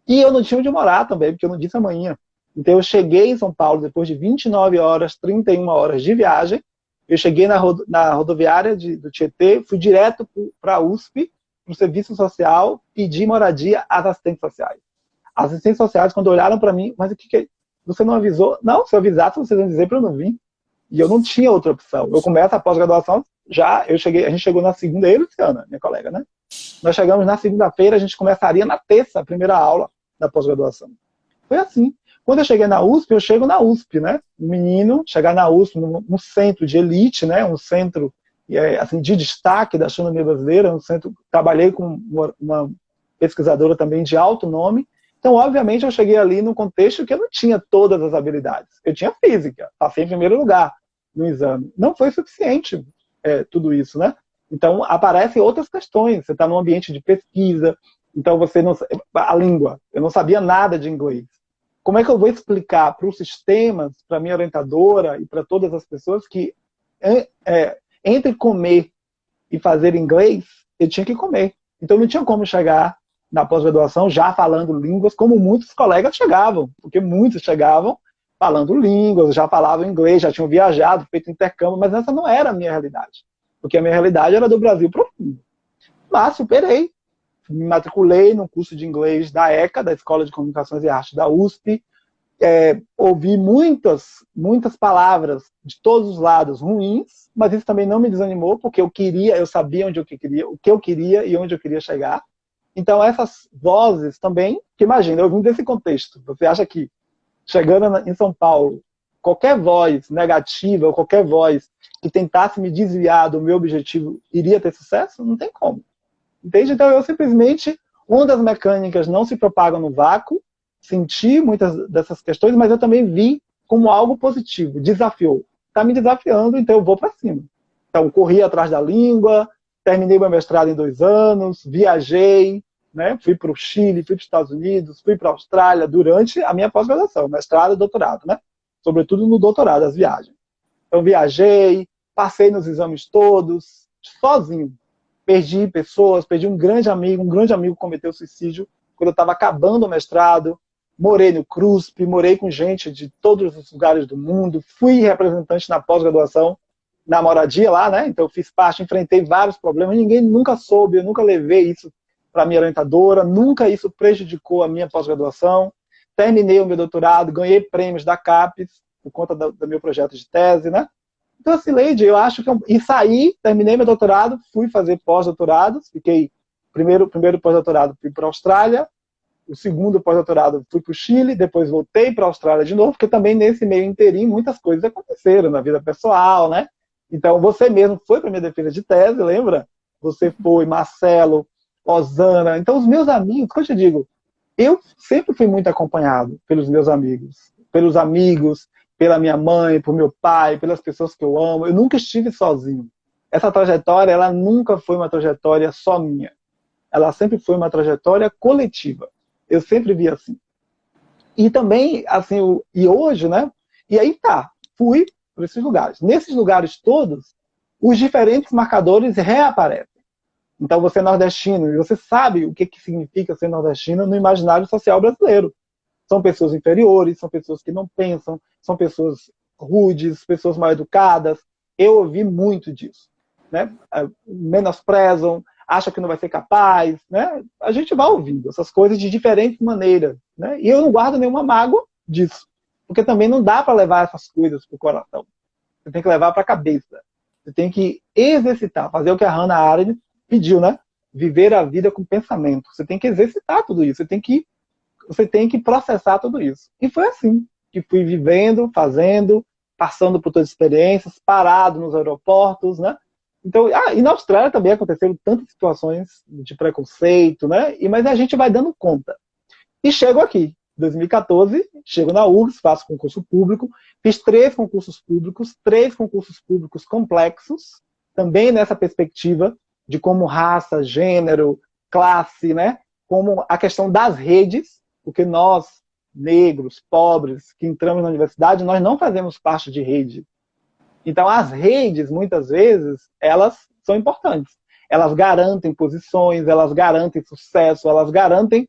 E eu não tinha onde morar também, porque eu não disse amanhã. Então eu cheguei em São Paulo depois de 29 horas, 31 horas de viagem. Eu cheguei na rodoviária do Tietê, fui direto para a USP, para o Serviço Social, pedi moradia às assistentes sociais. As assistentes sociais, quando olharam para mim, mas o que é? Você não avisou? Não, se eu avisasse, vocês iam dizer para eu não vir. E eu não tinha outra opção. Eu começo a pós-graduação, a gente chegou na segunda, eu e Luciana, minha colega, né? Nós chegamos na segunda-feira, a gente começaria na terça, a primeira aula da pós-graduação. Foi assim. Quando eu cheguei na USP, eu chego na USP, né? Um menino, chegar na USP, num centro de elite, né? Um centro assim, de destaque da astronomia brasileira, um centro, trabalhei com uma pesquisadora também de alto nome. Então, obviamente, eu cheguei ali num contexto que eu não tinha todas as habilidades. Eu tinha física, passei em primeiro lugar no exame. Não foi suficiente tudo isso, né? Então, aparecem outras questões. Você está num ambiente de pesquisa, então você não... A língua, eu não sabia nada de inglês. Como é que eu vou explicar para os sistemas, para a minha orientadora e para todas as pessoas que entre comer e fazer inglês, eu tinha que comer. Então, não tinha como chegar na pós-graduação já falando línguas, como muitos colegas chegavam, porque muitos chegavam falando línguas, já falavam inglês, já tinham viajado, feito intercâmbio, mas essa não era a minha realidade, porque a minha realidade era do Brasil profundo. Mas superei, me matriculei no curso de inglês da ECA, da Escola de Comunicações e Artes da USP, ouvi muitas palavras de todos os lados ruins, mas isso também não me desanimou, porque eu sabia o que eu queria e onde eu queria chegar. Então, essas vozes também, que imagina, eu vim desse contexto. Você acha que, chegando em São Paulo, qualquer voz negativa ou qualquer voz que tentasse me desviar do meu objetivo iria ter sucesso? Não tem como. Entende? Então, eu simplesmente, ondas mecânicas não se propagam no vácuo, senti muitas dessas questões, mas eu também vi como algo positivo, desafiou. Está me desafiando, então eu vou para cima. Então, corri atrás da língua, terminei meu mestrado em 2 anos, viajei, né? Fui para o Chile, fui para os Estados Unidos, fui para a Austrália durante a minha pós-graduação, mestrado e doutorado, né? Sobretudo no doutorado, as viagens. Então, viajei, passei nos exames todos, sozinho. Perdi pessoas, perdi um grande amigo cometeu suicídio quando eu estava acabando o mestrado, morei no CRUSP, morei com gente de todos os lugares do mundo, fui representante na pós-graduação, na moradia lá, né? Então eu fiz parte, enfrentei vários problemas, ninguém nunca soube, eu nunca levei isso para a minha orientadora, nunca isso prejudicou a minha pós-graduação. Terminei o meu doutorado, ganhei prêmios da CAPES, por conta do meu projeto de tese, né? Então, assim, Leide, eu acho que... E saí, terminei meu doutorado, fui fazer pós-doutorados, fiquei... Primeiro pós-doutorado fui para a Austrália, o segundo pós-doutorado fui para o Chile, depois voltei para a Austrália de novo, porque também nesse meio inteirinho muitas coisas aconteceram na vida pessoal, né? Então, você mesmo foi para minha defesa de tese, lembra? Você foi, Marcelo, Osana. Então, os meus amigos, como eu te digo, eu sempre fui muito acompanhado pelos meus amigos, pela minha mãe, por meu pai, pelas pessoas que eu amo. Eu nunca estive sozinho. Essa trajetória, ela nunca foi uma trajetória só minha. Ela sempre foi uma trajetória coletiva. Eu sempre vi assim. E também, assim, e hoje, né? E aí tá, fui para esses lugares. Nesses lugares todos, os diferentes marcadores reaparecem. Então, você é nordestino, e você sabe o que significa ser nordestino no imaginário social brasileiro. São pessoas inferiores, são pessoas que não pensam, são pessoas rudes, pessoas mal educadas. Eu ouvi muito disso, né? Menosprezam, acham que não vai ser capaz, né? A gente vai ouvindo essas coisas de diferentes maneiras, né? E eu não guardo nenhuma mágoa disso, porque também não dá para levar essas coisas para o coração. Você tem que levar para a cabeça. Você tem que exercitar, fazer o que a Hannah Arendt pediu, né? Viver a vida com pensamento. Você tem que exercitar tudo isso. Você tem que processar tudo isso. E foi assim que fui vivendo, fazendo, passando por todas as experiências, parado nos aeroportos, né? Então, e na Austrália também aconteceram tantas situações de preconceito, né? Mas a gente vai dando conta. E chego aqui, 2014, chego na URGS, faço concurso público, fiz 3 concursos públicos complexos, também nessa perspectiva de como raça, gênero, classe, né? Como a questão das redes, porque nós, negros, pobres, que entramos na universidade, nós não fazemos parte de rede. Então, as redes, muitas vezes, elas são importantes. Elas garantem posições, elas garantem sucesso, elas garantem...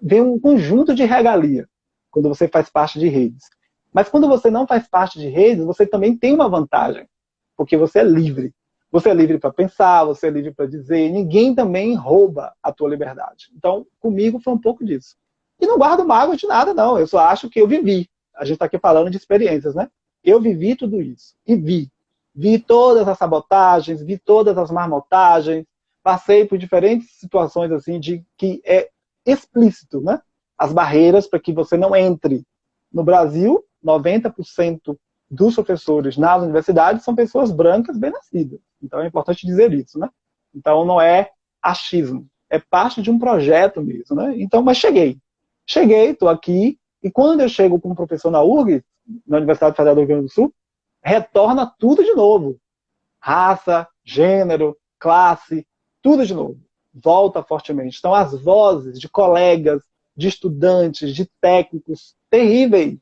Vem um conjunto de regalia. quando você faz parte de redes. Mas quando você não faz parte de redes, você também tem uma vantagem, porque você é livre. Você é livre para pensar, você é livre para dizer, ninguém também rouba a tua liberdade. Então, comigo foi um pouco disso. E não guardo mágoa de nada, não. Eu só acho que eu vivi. A gente está aqui falando de experiências, né? Eu vivi tudo isso. E vi. Vi todas as sabotagens, vi todas as marmotagens, passei por diferentes situações assim de que é explícito, né? As barreiras para que você não entre. No Brasil, 90% dos professores nas universidades são pessoas brancas bem-nascidas. Então é importante dizer isso, né? Então não é achismo, é parte de um projeto mesmo, né? Então, mas cheguei, estou aqui, e quando eu chego como professor na URGS, na Universidade Federal do Rio Grande do Sul, retorna tudo de novo. Raça, gênero, classe, tudo de novo. Volta fortemente. Então as vozes de colegas, de estudantes, de técnicos, terríveis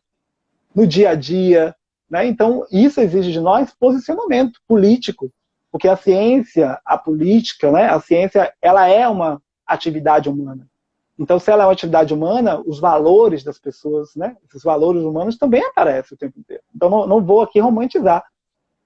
no dia a dia, né? Então isso exige de nós posicionamento político, porque a ciência, a política, né? A ciência, ela é uma atividade humana. Então, se ela é uma atividade humana, os valores das pessoas, né? Esses valores humanos também aparecem o tempo inteiro. Então, não vou aqui romantizar.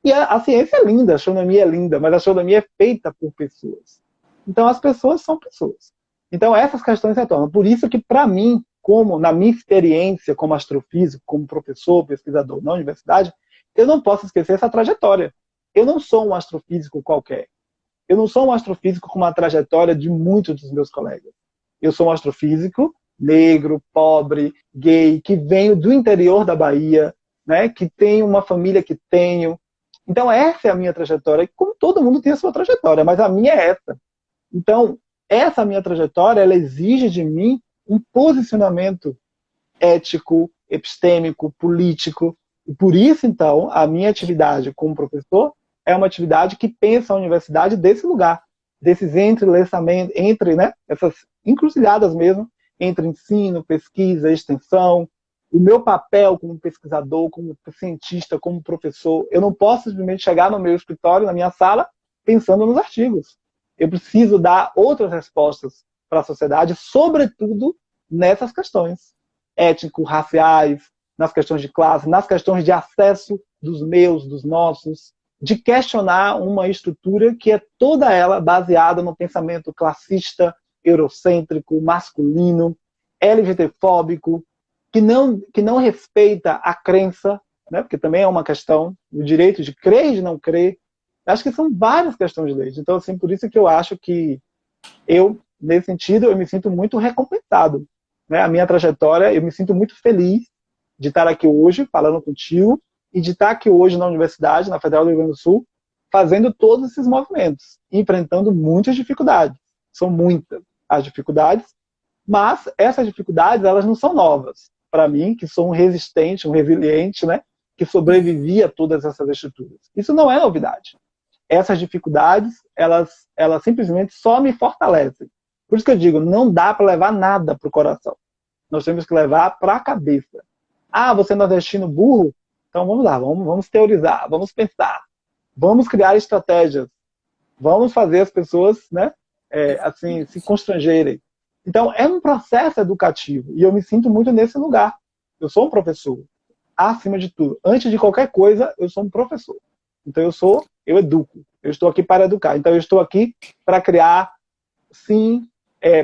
E a ciência é linda, a astronomia é linda, mas a astronomia é feita por pessoas. Então, as pessoas são pessoas. Então, essas questões retornam. Por isso que, para mim, como na minha experiência como astrofísico, como professor, pesquisador na universidade, eu não posso esquecer essa trajetória. Eu não sou um astrofísico qualquer. Eu não sou um astrofísico com uma trajetória de muitos dos meus colegas. Eu sou um astrofísico negro, pobre, gay, que venho do interior da Bahia, né, que tenho uma família que tenho. Então, essa é a minha trajetória. Como todo mundo tem a sua trajetória, mas a minha é essa. Então, essa minha trajetória, ela exige de mim um posicionamento ético, epistêmico, político. E por isso, então, a minha atividade como professor é uma atividade que pensa a universidade desse lugar, desses entrelaçamentos, entre, né, essas encruzilhadas mesmo, entre ensino, pesquisa, extensão. O meu papel como pesquisador, como cientista, como professor, eu não posso simplesmente chegar no meu escritório, na minha sala, pensando nos artigos. Eu preciso dar outras respostas para a sociedade, sobretudo nessas questões étnico-raciais, nas questões de classe, nas questões de acesso dos meus, dos nossos, de questionar uma estrutura que é toda ela baseada no pensamento classista, eurocêntrico, masculino, LGBTfóbico, que não respeita a crença, né? Porque também é uma questão do direito de crer e de não crer. Acho que são várias questões de lei. Então, assim, por isso que eu acho que nesse sentido, eu me sinto muito recompensado, né? A minha trajetória, eu me sinto muito feliz de estar aqui hoje falando contigo e de estar aqui hoje na universidade, na Federal do Rio Grande do Sul, fazendo todos esses movimentos, enfrentando muitas dificuldades. São muitas as dificuldades, mas essas dificuldades, elas não são novas. Para mim, que sou um resistente, um resiliente, né, que sobrevivi a todas essas estruturas. Isso não é novidade. Essas dificuldades, elas simplesmente só me fortalecem. Por isso que eu digo, não dá para levar nada para o coração. Nós temos que levar para a cabeça. Ah, você é nordestino burro? Então vamos lá, vamos teorizar, vamos pensar, vamos criar estratégias, vamos fazer as pessoas, né, assim, se constrangerem. Então é um processo educativo e eu me sinto muito nesse lugar. Eu sou um professor, acima de tudo. Antes de qualquer coisa, eu sou um professor. Então eu educo, eu estou aqui para educar. Então eu estou aqui para criar, sim,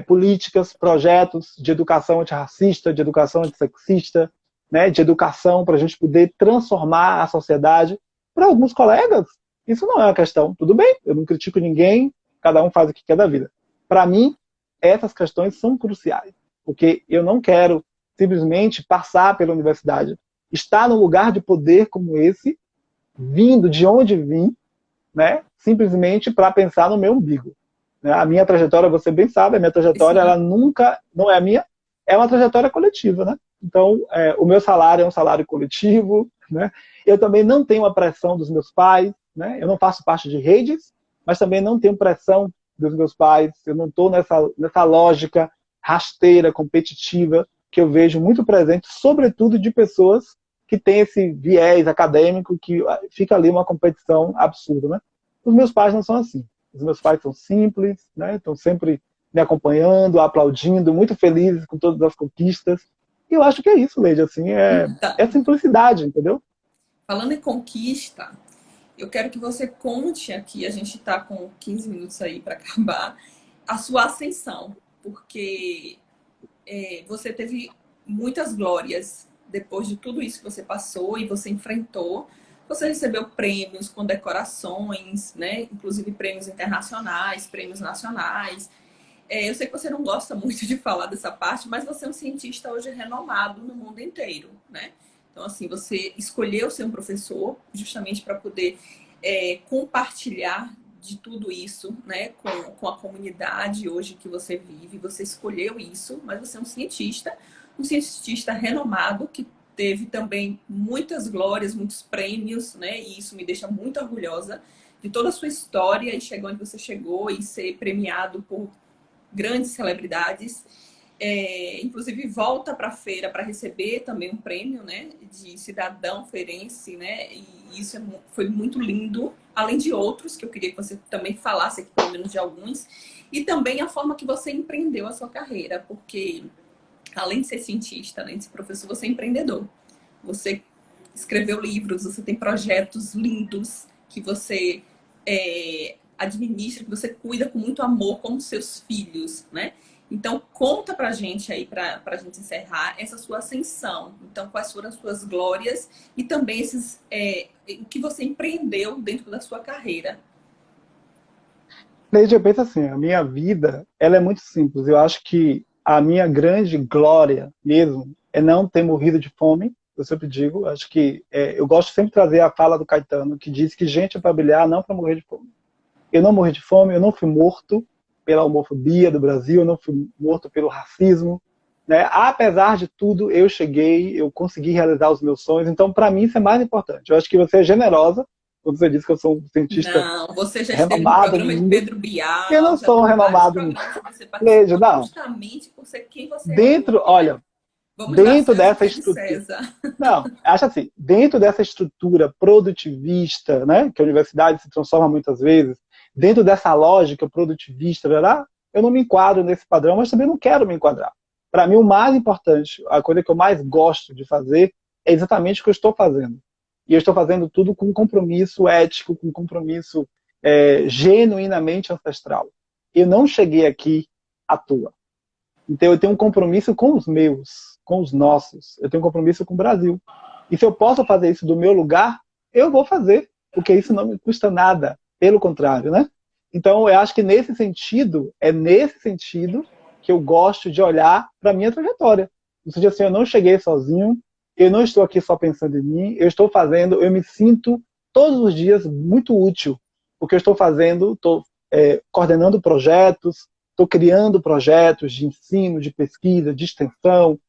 políticas, projetos de educação antirracista, de educação antissexista, né, de educação para a gente poder transformar a sociedade. Para alguns colegas, isso não é uma questão. Tudo bem, eu não critico ninguém, cada um faz o que quer da vida. Para mim, essas questões são cruciais, porque eu não quero simplesmente passar pela universidade, estar num lugar de poder como esse, vindo de onde vim, né, simplesmente para pensar no meu umbigo. A minha trajetória, você bem sabe, a minha trajetória, ela nunca, não é a minha, é uma trajetória coletiva, né? Então, o meu salário é um salário coletivo, né? Eu também não tenho a pressão dos meus pais, né? Eu não faço parte de redes, mas também não tenho pressão dos meus pais, eu não estou nessa lógica rasteira, competitiva, que eu vejo muito presente, sobretudo de pessoas que têm esse viés acadêmico, que fica ali uma competição absurda, né? Os meus pais não são assim. Os meus pais são simples, né? Estão sempre me acompanhando, aplaudindo, muito felizes com todas as conquistas. E eu acho que é isso, Leide, assim, Então, é simplicidade, entendeu? falando em conquista, eu quero que você conte aqui, a gente está com 15 minutos aí para acabar, a sua ascensão, porque você teve muitas glórias depois de tudo isso que você passou e você enfrentou. Você recebeu prêmios, condecorações, né? Inclusive prêmios internacionais, prêmios nacionais. Eu sei que você não gosta muito de falar dessa parte, mas você é um cientista hoje renomado no mundo inteiro, né? Então, assim, você escolheu ser um professor justamente para poder compartilhar de tudo isso, né, com a comunidade hoje que você vive. Você escolheu isso, mas você é um cientista renomado que teve também muitas glórias, muitos prêmios, né? E isso me deixa muito orgulhosa de toda a sua história e chegar onde você chegou e ser premiado por grandes celebridades. Inclusive volta para a feira para receber também um prêmio, né, de cidadão feirense, né, e isso foi muito lindo, além de outros que eu queria que você também falasse aqui, pelo menos de alguns, e também a forma que você empreendeu a sua carreira, porque além de ser cientista, além de ser professor, você é empreendedor. Você escreveu livros, você tem projetos lindos que você administra, que você cuida com muito amor, como seus filhos, né? Então, conta pra gente aí, pra gente encerrar, essa sua ascensão. Então, quais foram as suas glórias e também o que você empreendeu dentro da sua carreira. Leide, eu penso assim, a minha vida, ela é muito simples. Eu acho que a minha grande glória mesmo é não ter morrido de fome. Eu sempre digo, acho que eu gosto sempre de trazer a fala do Caetano, que diz que gente é para brilhar, não para morrer de fome. Eu não morri de fome, eu não fui morto pela homofobia do Brasil, eu não fui morto pelo racismo, né? Apesar de tudo, eu consegui realizar os meus sonhos. Então, para mim, isso é mais importante. Eu acho que você é generosa quando você diz que eu sou um cientista Não, você já esteve no renomado no programa de mundo. Pedro Eu não Bial, já sou um teve vários renomado no mundo. programas que você Veja, participou não. justamente por ser quem você é Dentro, hoje, né? olha, Vamos dar dentro César o que dessa é de estrutura. César. Não, acho assim, dentro dessa estrutura produtivista, né, que a universidade se transforma muitas vezes, dentro dessa lógica produtivista, verdade? Eu não me enquadro nesse padrão, mas também não quero me enquadrar. Para mim, o mais importante, a coisa que eu mais gosto de fazer, é exatamente o que eu estou fazendo. E eu estou fazendo tudo com um compromisso ético, com um compromisso genuinamente ancestral. Eu não cheguei aqui à toa. Então eu tenho um compromisso com os meus, com os nossos. Eu tenho um compromisso com o Brasil. E se eu posso fazer isso do meu lugar, eu vou fazer, porque isso não me custa nada. Pelo contrário, né? Então eu acho que é nesse sentido que eu gosto de olhar para a minha trajetória. Ou seja, assim, eu não cheguei sozinho, eu não estou aqui só pensando em mim, eu estou fazendo, eu me sinto todos os dias muito útil, porque eu estou fazendo, estou coordenando projetos, estou criando projetos de ensino, de pesquisa, de extensão,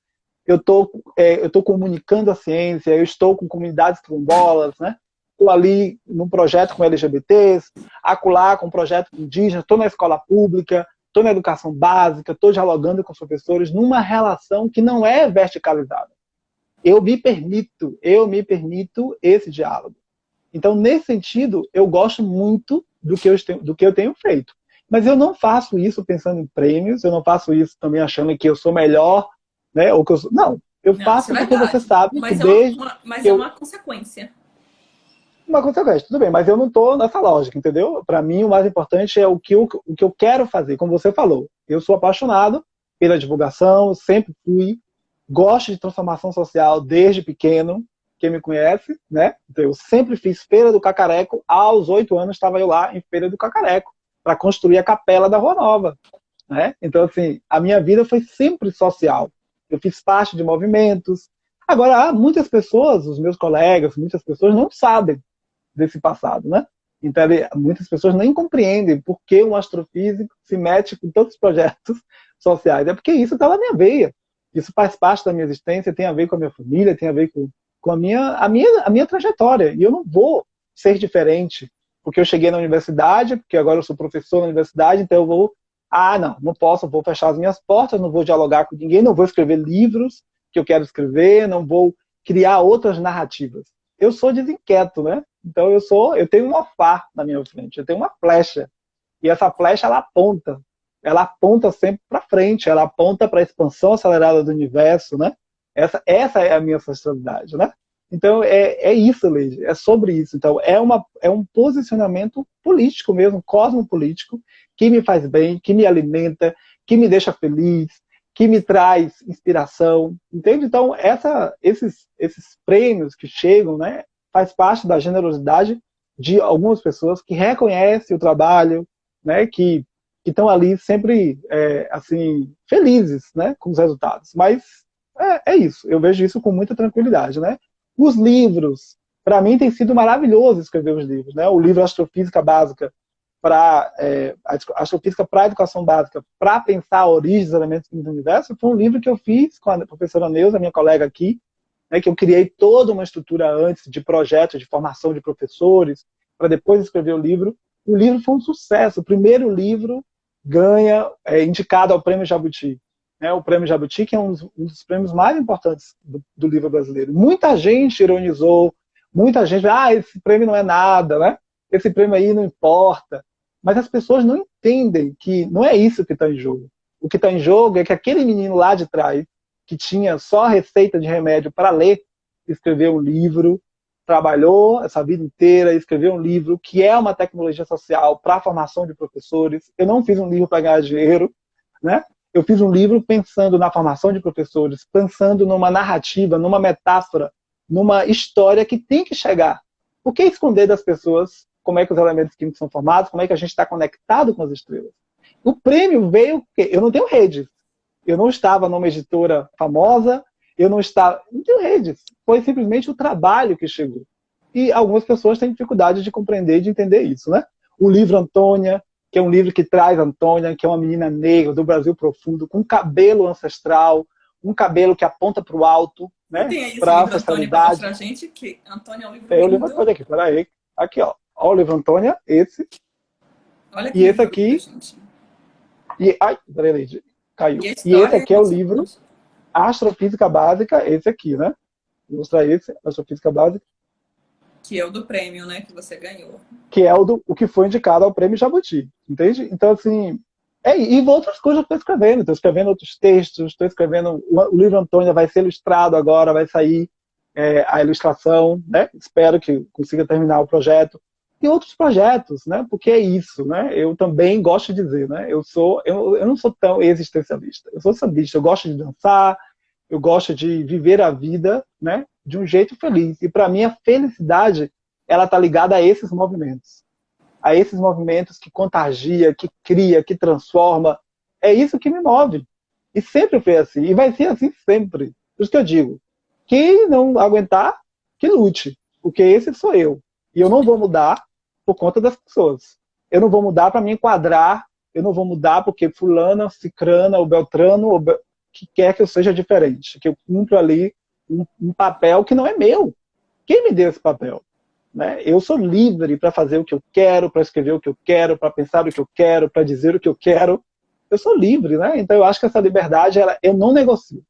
eu estou comunicando a ciência, eu estou com comunidades quilombolas, né? Estou ali num projeto com LGBTs, acolá com um projeto com indígenas, estou na escola pública, estou na educação básica, estou dialogando com os professores numa relação que não é verticalizada. Eu me permito esse diálogo. Então, nesse sentido, eu gosto muito do que eu tenho feito. Mas eu não faço isso pensando em prêmios, eu não faço isso também achando que eu sou melhor, né? Ou que não, eu Não, isso faço é porque você verdade. sabe que Mas desde é eu uma consequência. uma consequência, tudo bem, mas eu não estou nessa lógica, entendeu? Para mim, o mais importante é o que eu quero fazer, como você falou. Eu sou apaixonado pela divulgação, sempre fui, gosto de transformação social desde pequeno, quem me conhece, né? Então, eu sempre fiz Feira do Cacareco, aos 8 anos estava eu lá em Feira do Cacareco, para construir a capela da Rua Nova, né? Então, assim, a minha vida foi sempre social. Eu fiz parte de movimentos. Agora, há muitas pessoas, os meus colegas, muitas pessoas não sabem desse passado, né? Então, muitas pessoas nem compreendem por que um astrofísico se mete com tantos projetos sociais. É porque isso está na minha veia. Isso faz parte da minha existência, tem a ver com a minha família, tem a ver com a minha trajetória. E eu não vou ser diferente porque eu cheguei na universidade, porque agora eu sou professor na universidade, então eu vou... não posso, vou fechar as minhas portas, não vou dialogar com ninguém, não vou escrever livros que eu quero escrever, não vou criar outras narrativas. Eu sou desinquieto, né? Então eu tenho um ofá na minha frente, eu tenho uma flecha. E essa flecha, ela aponta sempre para frente, ela aponta para a expansão acelerada do universo, né? Essa é a minha ancestralidade, né? Então, é isso, Leide, é sobre isso. Então, é um posicionamento político mesmo, cosmopolítico, que me faz bem, que me alimenta, que me deixa feliz, que me traz inspiração, entende? Então, esses prêmios que chegam, né, faz parte da generosidade de algumas pessoas que reconhecem o trabalho, né, que estão ali sempre, assim, felizes, né, com os resultados. Mas é isso, eu vejo isso com muita tranquilidade, né? Os livros, para mim tem sido maravilhoso escrever os livros, né? O livro Astrofísica Básica para Astrofísica para a Educação Básica, para pensar a origem dos elementos do universo, foi um livro que eu fiz com a professora Neuza, minha colega aqui, né, que eu criei toda uma estrutura antes de projeto de formação de professores, para depois escrever o livro. O livro foi um sucesso. O primeiro livro ganha, indicado ao Prêmio Jabuti. Né, o Prêmio Jabuti, que é um dos prêmios mais importantes do livro brasileiro. Muita gente ironizou, muita gente, esse prêmio não é nada, né? Esse prêmio aí não importa. Mas as pessoas não entendem que não é isso que está em jogo. O que está em jogo é que aquele menino lá de trás, que tinha só receita de remédio para ler, escreveu um livro, trabalhou essa vida inteira, escreveu um livro que é uma tecnologia social para a formação de professores. Eu não fiz um livro para ganhar dinheiro, né? Eu fiz um livro pensando na formação de professores, pensando numa narrativa, numa metáfora, numa história que tem que chegar. Por que esconder das pessoas como é que os elementos químicos são formados, como é que a gente está conectado com as estrelas? O prêmio veio porque eu não tenho redes. Eu não estava numa editora famosa, não tenho redes. Foi simplesmente o trabalho que chegou. E algumas pessoas têm dificuldade de compreender e de entender isso, né? O livro Antônia, que é um livro que traz Antônia, que é uma menina negra do Brasil profundo, com cabelo ancestral, um cabelo que aponta para o alto, né? Tem aí esse para a livro Antônia para mostrar ancestralidade. a gente que Antônia é um livro Tem o lindo. livro Antônia aqui, peraí. Aqui, ó. Ó o livro Antônia, esse. Olha que E esse livro aqui. lindo, gente. Ai, peraí, caiu. E a E esse história aqui é o livro Astrofísica Básica, esse aqui, né? Vou mostrar esse, Astrofísica Básica. que é o do prêmio, né, que você ganhou. Que é o que foi indicado ao Prêmio Jabuti, entende? Então, assim, e outras coisas eu estou escrevendo outros textos, estou escrevendo, o livro Antônia vai ser ilustrado agora, vai sair a ilustração, né? Espero que consiga terminar o projeto. E outros projetos, né? Porque é isso, né? Eu também gosto de dizer, né? Eu não sou tão existencialista, eu sou sambista, eu gosto de dançar, eu gosto de viver a vida, né? De um jeito feliz. E para mim a felicidade, ela está ligada a esses movimentos que contagia, que cria, que transforma. É isso que me move. E sempre foi assim. E vai ser assim sempre. Por isso que eu digo, quem não aguentar, que lute. Porque esse sou eu. E eu não vou mudar por conta das pessoas. Eu não vou mudar para me enquadrar. Eu não vou mudar porque fulana, cicrana, ou beltrano, que quer que eu seja diferente. Que eu cumpro ali um papel que não é meu. Quem me deu esse papel? Né? Eu sou livre para fazer o que eu quero, para escrever o que eu quero, para pensar o que eu quero, para dizer o que eu quero. Eu sou livre, né? Então eu acho que essa liberdade, eu não negocio.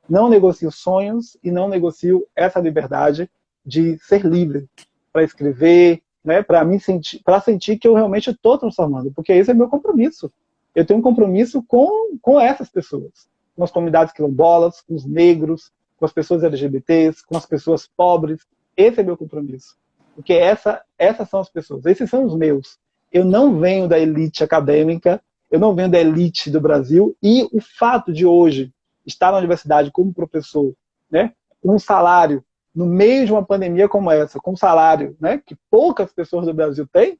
Não negocio sonhos e não negocio essa liberdade de ser livre para escrever, né? Para sentir que eu realmente estou transformando, porque esse é meu compromisso. Eu tenho um compromisso com essas pessoas, com as comunidades quilombolas, com os negros, com as pessoas LGBTs, com as pessoas pobres. Esse é meu compromisso. Porque essas são as pessoas, esses são os meus. Eu não venho da elite acadêmica, eu não venho da elite do Brasil, e o fato de hoje estar na universidade como professor, né, com um salário, no meio de uma pandemia como essa, com um salário, né, que poucas pessoas do Brasil têm,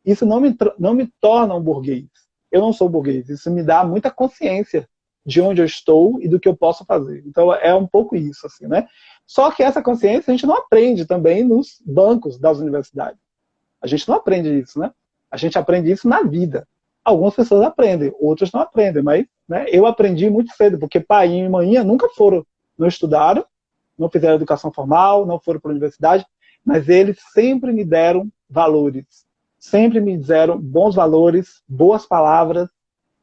isso não me torna um burguês. Eu não sou burguês, isso me dá muita consciência de onde eu estou e do que eu posso fazer. Então é um pouco isso, assim, né? Só que essa consciência a gente não aprende também nos bancos das universidades. A gente não aprende isso, né? A gente aprende isso na vida. Algumas pessoas aprendem, outras não aprendem, mas, né, eu aprendi muito cedo, porque pai e mãe nunca não estudaram, não fizeram educação formal, não foram para a universidade, mas eles sempre me deram valores, sempre me disseram bons valores, boas palavras.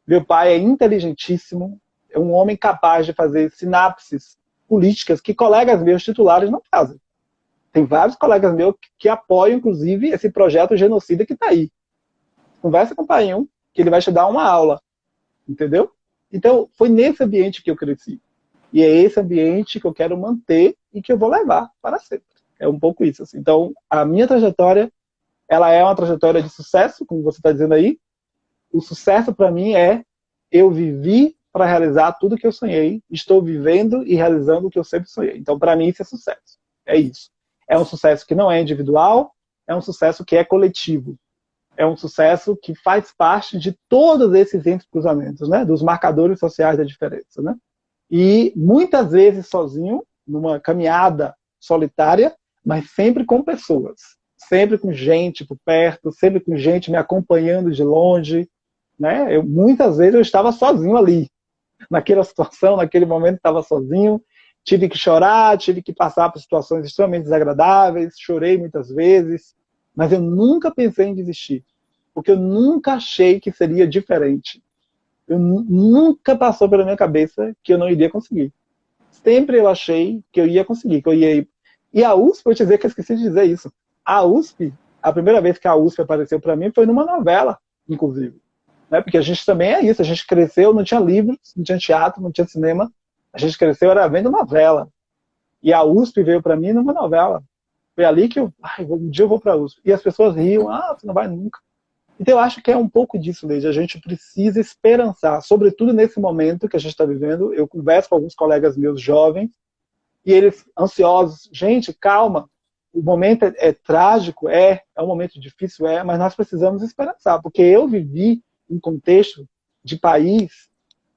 Meu pai é inteligentíssimo, é um homem capaz de fazer sinapses políticas que colegas meus titulares não fazem. Tem vários colegas meus que apoiam, inclusive, esse projeto genocida que está aí. Conversa com o pai que ele vai te dar uma aula. Entendeu? Então, foi nesse ambiente que eu cresci. E é esse ambiente que eu quero manter e que eu vou levar para sempre. É um pouco isso. Assim. Então, a minha trajetória, ela é uma trajetória de sucesso, como você está dizendo aí. O sucesso para mim é eu vivi para realizar tudo que eu sonhei, estou vivendo e realizando o que eu sempre sonhei. Então, para mim, isso é sucesso. É isso. É um sucesso que não é individual, é um sucesso que é coletivo. É um sucesso que faz parte de todos esses entrecruzamentos, né? Dos marcadores sociais da diferença, né? E muitas vezes sozinho, numa caminhada solitária, mas sempre com pessoas. Sempre com gente por perto, sempre com gente me acompanhando de longe, né? Muitas vezes eu estava sozinho ali, naquela situação, naquele momento estava sozinho, tive que chorar, tive que passar por situações extremamente desagradáveis, chorei muitas vezes, mas eu nunca pensei em desistir, porque eu nunca achei que seria diferente. Nunca passou pela minha cabeça que eu não iria conseguir. Sempre eu achei que eu ia conseguir, que eu ia ir. E a USP, vou te dizer que eu esqueci de dizer isso. A USP, a primeira vez que a USP apareceu para mim foi numa novela, inclusive. Né? Porque a gente também é isso, a gente cresceu, não tinha livros, não tinha teatro, não tinha cinema, a gente cresceu era vendo novela. E a USP veio para mim numa novela. Foi ali que um dia eu vou para a USP. E as pessoas riam, você não vai nunca. Então eu acho que é um pouco disso, Leide, a gente precisa esperançar, sobretudo nesse momento que a gente está vivendo. Eu converso com alguns colegas meus jovens, e eles ansiosos, gente, calma, o momento é trágico, é um momento difícil, mas nós precisamos esperançar, porque eu vivi um contexto de país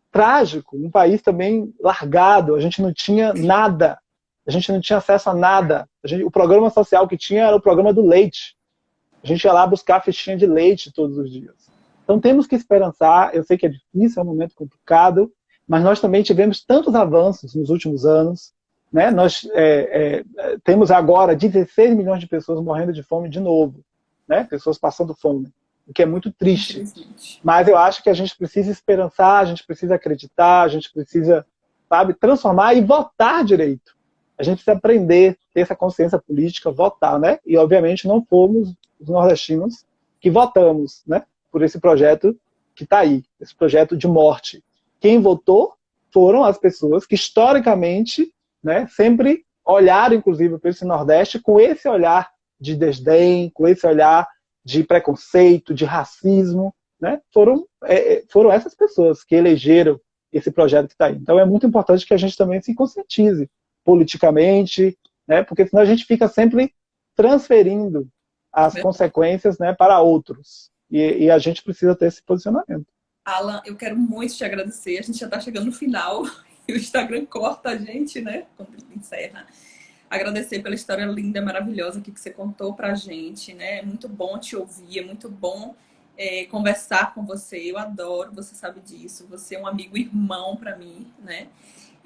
trágico, um país também largado, a gente não tinha nada, a gente não tinha acesso a nada, o programa social que tinha era o programa do leite, a gente ia lá buscar a fichinha de leite todos os dias. Então temos que esperançar, eu sei que é difícil, é um momento complicado, mas nós também tivemos tantos avanços nos últimos anos, né? Nós temos agora 16 milhões de pessoas morrendo de fome de novo, né? Pessoas passando fome, o que é muito triste. Mas eu acho que a gente precisa esperançar, a gente precisa acreditar, a gente precisa, sabe, transformar e votar direito. A gente precisa aprender, ter essa consciência política, votar, né? E, obviamente, não fomos os nordestinos que votamos, né? Por esse projeto que está aí, esse projeto de morte. Quem votou foram as pessoas que, historicamente, né, sempre olharam, inclusive, para esse Nordeste com esse olhar de desdém, com esse olhar de preconceito, de racismo, né? Foram essas pessoas que elegeram esse projeto que está aí. Então é muito importante que a gente também se conscientize politicamente, né? Porque senão a gente fica sempre transferindo as consequências, né, para outros. E a gente precisa ter esse posicionamento. Alan, eu quero muito te agradecer. A gente já está chegando no final e o Instagram corta a gente, né? Quando ele encerra. Agradecer pela história linda, maravilhosa que você contou pra gente, né? É muito bom te ouvir, é muito bom conversar com você. Eu adoro, você sabe disso. Você é um amigo irmão pra mim, né?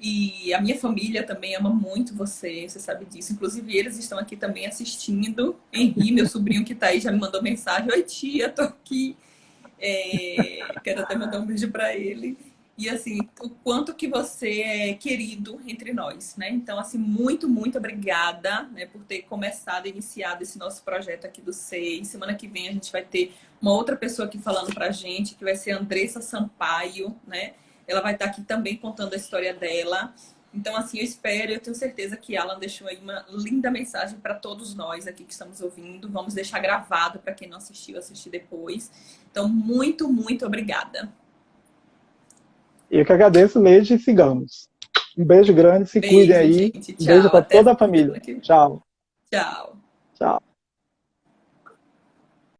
E a minha família também ama muito você sabe disso. Inclusive, eles estão aqui também assistindo. Henri, meu sobrinho que tá aí, já me mandou mensagem. Oi, tia, tô aqui. Quero até mandar um beijo pra ele. E, assim, o quanto que você é querido entre nós, né? Então, assim, muito, muito obrigada, né, por ter começado, iniciado esse nosso projeto aqui do SEI. Semana que vem a gente vai ter uma outra pessoa aqui falando pra gente, que vai ser a Andressa Sampaio, né? Ela vai estar aqui também contando a história dela. Então, assim, eu tenho certeza que Alan deixou aí uma linda mensagem para todos nós aqui que estamos ouvindo. Vamos deixar gravado para quem não assistiu, assistir depois. Então, muito, muito obrigada. Eu que agradeço, Leide, e sigamos. Um beijo grande, se cuidem aí. Gente. Um beijo para toda a família. Tchau. Tchau. Tchau.